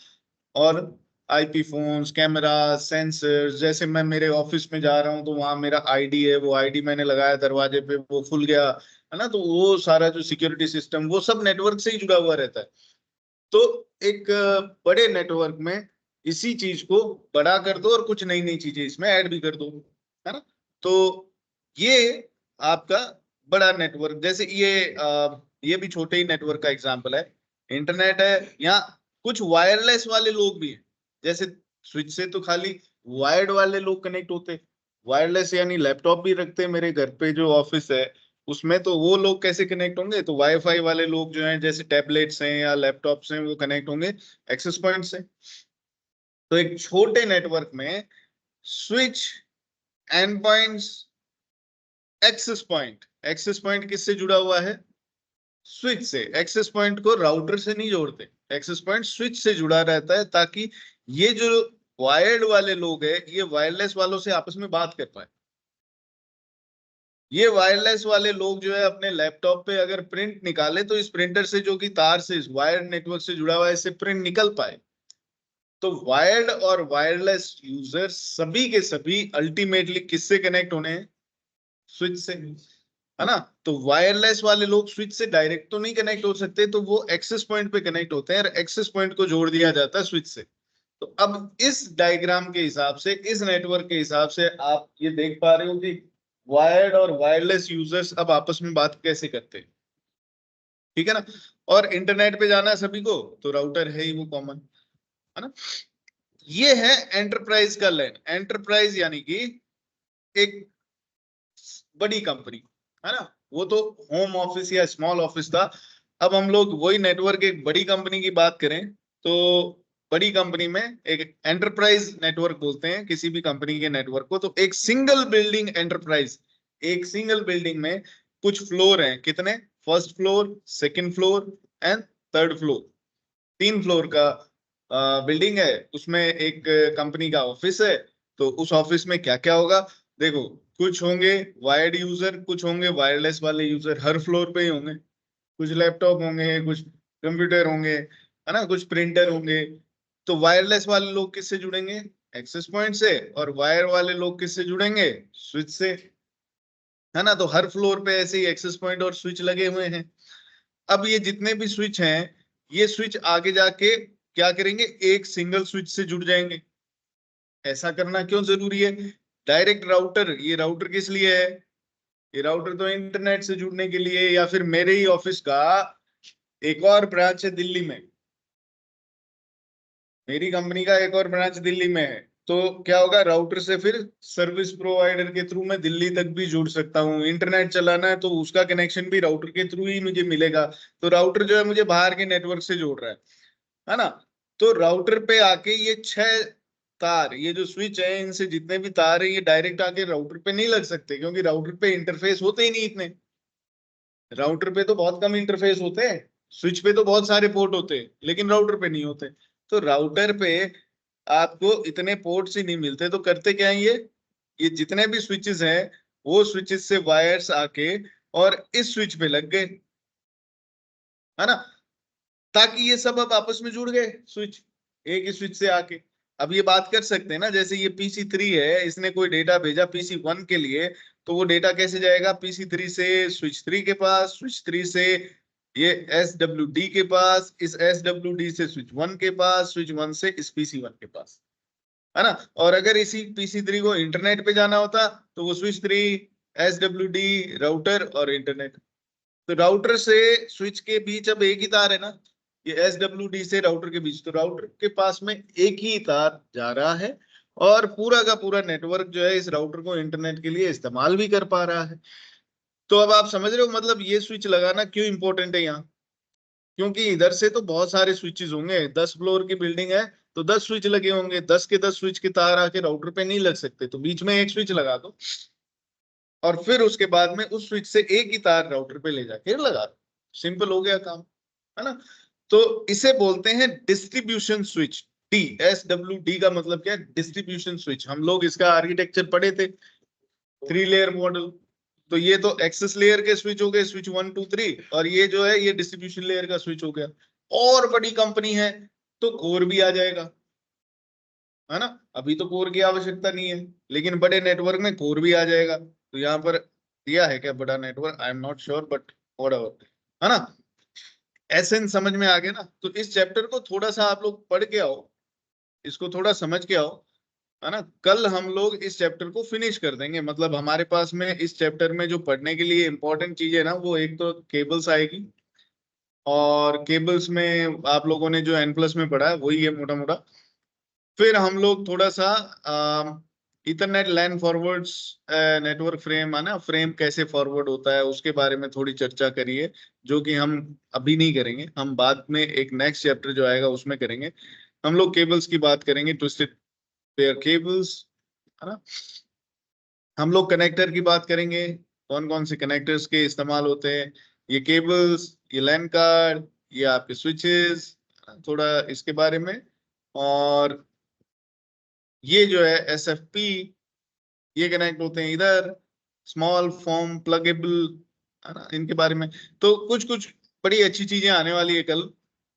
और IP फोन्स, कैमरा, सेंसर। जैसे मैं मेरे ऑफिस में जा रहा हूँ तो वहां मेरा ID है, वो ID मैंने लगाया दरवाजे पे, वो खुल गया, है ना, तो वो सारा जो सिक्योरिटी सिस्टम वो सब नेटवर्क से ही जुड़ा हुआ रहता है। तो एक बड़े नेटवर्क में इसी चीज को बड़ा कर दो और कुछ नई नई चीजें इसमें ऐड भी कर दो, है ना, तो ये आपका बड़ा नेटवर्क। जैसे ये भी छोटे ही नेटवर्क का एग्जांपल है, इंटरनेट है, यहाँ कुछ वायरलेस वाले लोग भी हैं। जैसे स्विच से तो खाली वायर्ड वाले लोग कनेक्ट होते, वायरलेस यानी लैपटॉप भी रखते हैं मेरे घर पे जो ऑफिस है उसमें, तो वो लोग कैसे कनेक्ट होंगे, तो वाईफाई वाले लोग जो हैं, जैसे टैबलेट्स हैं या लैपटॉप्स हैं, वो कनेक्ट होंगे एक्सेस पॉइंट से। तो एक छोटे नेटवर्क में switch, end points, access point किससे जुड़ा हुआ है? स्विच से। एक्सेस पॉइंट को राउटर से नहीं जोड़ते, एक्सेस पॉइंट स्विच से जुड़ा रहता है ताकि ये जो वायर्ड वाले लोग हैं ये वायरलेस वालों से आपस में बात कर पाए। ये वायरलेस वाले लोग जो है अपने लैपटॉप पे अगर प्रिंट निकाले तो इस प्रिंटर से जो कि तार से वायर नेटवर्क से जुड़ा हुआ है इससे प्रिंट निकल पाए। तो वायर्ड और वायरलेस यूजर सभी के सभी अल्टीमेटली किससे कनेक्ट होने हैं? स्विच से, है ना। तो वायरलेस वाले लोग स्विच से डायरेक्ट तो नहीं कनेक्ट हो सकते, तो वो एक्सेस पॉइंट पे कनेक्ट होते हैं और एक्सेस पॉइंट को जोड़ दिया जाता है स्विच से। तो अब इस डायग्राम के हिसाब से, इस नेटवर्क के हिसाब से आप ये देख पा रहे हो कि वायर्ड और वायरलेस यूजर्स अब आपस में बात कैसे करते हैं, ठीक है ना। और इंटरनेट पे जाना है सभी को, तो राउटर है ही वो कॉमन, है ना। ये है एंटरप्राइज का लैन। एंटरप्राइज यानी कि एक बड़ी कंपनी, है ना। वो तो होम ऑफिस या स्मॉल ऑफिस था। अब हम लोग वही नेटवर्क एक बड़ी कंपनी की बात करें तो बड़ी कंपनी में एक एंटरप्राइज नेटवर्क बोलते हैं किसी भी कंपनी के नेटवर्क को। तो एक सिंगल बिल्डिंग एंटरप्राइज, एक सिंगल बिल्डिंग में कुछ फ्लोर हैं, कितने? First floor, second floor and third floor. 3 floor का बिल्डिंग है, उसमें एक कंपनी का ऑफिस है। तो उस ऑफिस में क्या क्या होगा? देखो, कुछ होंगे वायर्ड यूजर, कुछ होंगे वायरलेस वाले यूजर, हर फ्लोर पे ही होंगे। कुछ लैपटॉप होंगे, कुछ कंप्यूटर होंगे, है ना, कुछ प्रिंटर होंगे। तो वायरलेस वाले लोग किससे जुड़ेंगे? एक्सेस पॉइंट से। और वायर वाले लोग किससे जुड़ेंगे? स्विच से, है ना। तो हर फ्लोर पे ऐसे ही एक्सेस पॉइंट और स्विच लगे हुए हैं। अब ये जितने भी स्विच हैं, ये स्विच आगे जाके क्या करेंगे? एक सिंगल स्विच से जुड़ जाएंगे। ऐसा करना क्यों जरूरी है? डायरेक्ट राउटर, ये राउटर किस लिए है? ये राउटर तो इंटरनेट से जुड़ने के लिए, या फिर मेरे ही ऑफिस का एक और ब्रांच है दिल्ली में, मेरी कंपनी का एक और ब्रांच दिल्ली में है, तो क्या होगा? राउटर से फिर सर्विस प्रोवाइडर के थ्रू मैं दिल्ली तक भी जुड़ सकता हूँ। इंटरनेट चलाना है तो उसका कनेक्शन भी राउटर के थ्रू ही मुझे मिलेगा। तो राउटर जो है मुझे बाहर के नेटवर्क से जोड़ रहा है ना। तो राउटर पे आके ये 6 तार, ये जो स्विच है, इनसे जितने भी तार है ये डायरेक्ट आके राउटर पे नहीं लग सकते, क्योंकि राउटर पे इंटरफेस होते ही नहीं इतने। राउटर पे तो बहुत कम इंटरफेस होते हैं, स्विच पे तो बहुत सारे पोर्ट होते हैं, लेकिन राउटर पे नहीं होते। तो राउटर पे आपको इतने पोर्ट्स ही नहीं मिलते, तो करते क्या है ये जितने भी स्विचेस हैं, वो स्विचेस से वायर्स आके और इस स्विच पे लग गए, है ना। ताकि ये सब अब आपस में जुड़ गए, स्विच एक ही स्विच से आके। अब ये बात कर सकते हैं ना, जैसे ये PC3 है, इसने कोई डेटा भेजा PC1 के लिए, तो वो डेटा कैसे जाएगा? PC3 से स्विच 3 के पास, स्विच 3 से ये SWD के पास, इस SWD से स्विच 1 के पास, स्विच 1 से इस PC1 के पास, है ना। और अगर इसी PC3 को इंटरनेट पे जाना होता तो वो स्विच 3, SWD, राउटर और इंटरनेट। तो राउटर से स्विच के बीच अब एक ही तार है ना, ये SWD से राउटर के बीच। तो राउटर के पास में एक ही तार जा रहा है और पूरा का पूरा नेटवर्क जो है इस राउटर को इंटरनेट के लिए इस्तेमाल भी कर पा रहा है। तो अब आप समझ रहे हो मतलब ये स्विच लगाना क्यों इंपॉर्टेंट है यहाँ? क्योंकि इधर से तो बहुत सारे स्विचेस होंगे, 10 फ्लोर की बिल्डिंग है तो 10 स्विच लगे होंगे, 10 के 10 स्विच के तार आके राउटर पे नहीं लग सकते, तो बीच में एक स्विच लगा दो और फिर उसके बाद में उस स्विच से एक ही तार राउटर पे ले जाके लगा दो। सिंपल हो गया काम, है ना। तो इसे बोलते हैं डिस्ट्रीब्यूशन स्विच। DSWD का मतलब क्या है? Distribution switch. हम लोग इसका आर्किटेक्चर पढ़े थे, 3 लेयर मॉडल। तो ये तो एक्सेस लेयर के स्विच हो गए, स्विच 1 2 3, और ये जो है ये डिस्ट्रीब्यूशन लेयर का स्विच हो गया। और बड़ी कंपनी है तो कोर भी आ जाएगा, है ना। अभी तो कोर की आवश्यकता नहीं है, लेकिन बड़े नेटवर्क में कोर भी आ जाएगा। तो यहाँ पर दिया है क्या बड़ा network? I am not sure but whatever, है ना। एसेंस समझ में आ गया ना। तो इस चैप्टर को थोड़ा सा आप लोग पढ़ के आओ, इसको थोड़ा समझ के आओ, है ना। कल हम लोग इस चैप्टर को फिनिश कर देंगे। मतलब हमारे पास में इस चैप्टर में जो पढ़ने के लिए इंपॉर्टेंट चीज है ना, वो एक तो केबल्स आएगी, और केबल्स में आप लोगों ने जो N+ में पढ़ा है वही है मोटा मोटा। फिर हम लोग थोड़ा सा इथरनेट लैन फॉरवर्ड्स नेटवर्क फ्रेम है ना, फ्रेम कैसे फॉरवर्ड होता है उसके बारे में थोड़ी चर्चा करिए, जो कि हम अभी नहीं करेंगे, हम बाद में एक नेक्स्ट चैप्टर जो आएगा उसमें करेंगे। हम लोग केबल्स की बात करेंगे, ट्विस्टेड पेयर केबल्स, है ना। हम लोग कनेक्टर की बात करेंगे, कौन कौन से कनेक्टर्स के इस्तेमाल होते हैं, ये केबल्स, ये लैन कार्ड, ये आपके स्विचेस, थोड़ा इसके बारे में। और ये जो है SFP, ये कनेक्ट होते हैं इधर, स्मॉल फॉर्म प्लगेबल, है ना, इनके बारे में। तो कुछ कुछ बड़ी अच्छी चीजें आने वाली है कल,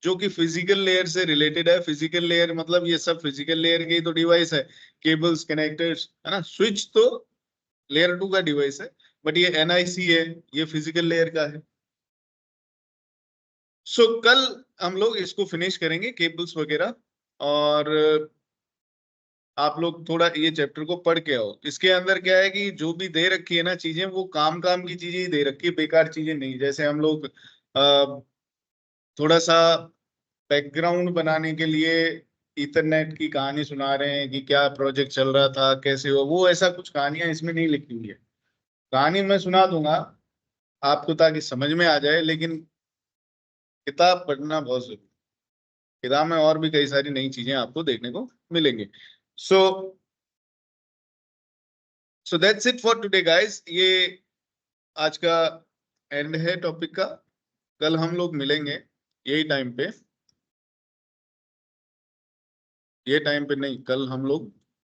जो कि फिजिकल लेयर से रिलेटेड है। फिजिकल लेयर मतलब ये सब फिजिकल लेयर के ही तो डिवाइस है, केबल्स, कनेक्टर्स, है ना। स्विच तो लेयर 2 का डिवाइस है, बट ये एनआईसी है, ये फिजिकल लेयर का है। सो कल हम लोग इसको फिनिश करेंगे, केबल्स वगैरह। और आप लोग थोड़ा ये चैप्टर को पढ़ के आओ। इसके अंदर क्या है कि जो भी दे रखी है ना चीजें, वो काम काम की चीजें ही दे रखी है, बेकार चीजें नहीं। जैसे हम लोग थोड़ा सा बैकग्राउंड बनाने के लिए इथरनेट की कहानी सुना रहे हैं कि क्या प्रोजेक्ट चल रहा था, कैसे हो, वो ऐसा कुछ कहानियां इसमें नहीं लिखी हुई है। कहानी मैं सुना दूंगा आपको ताकि समझ में आ जाए, लेकिन किताब पढ़ना बहुत जरूरी है। किताब में और भी कई सारी नई चीजें आपको देखने को मिलेंगे। So so that's it for today guys. ये आज का एंड है टॉपिक का। कल हम लोग मिलेंगे यही टाइम पे, ये टाइम पे नहीं, कल हम लोग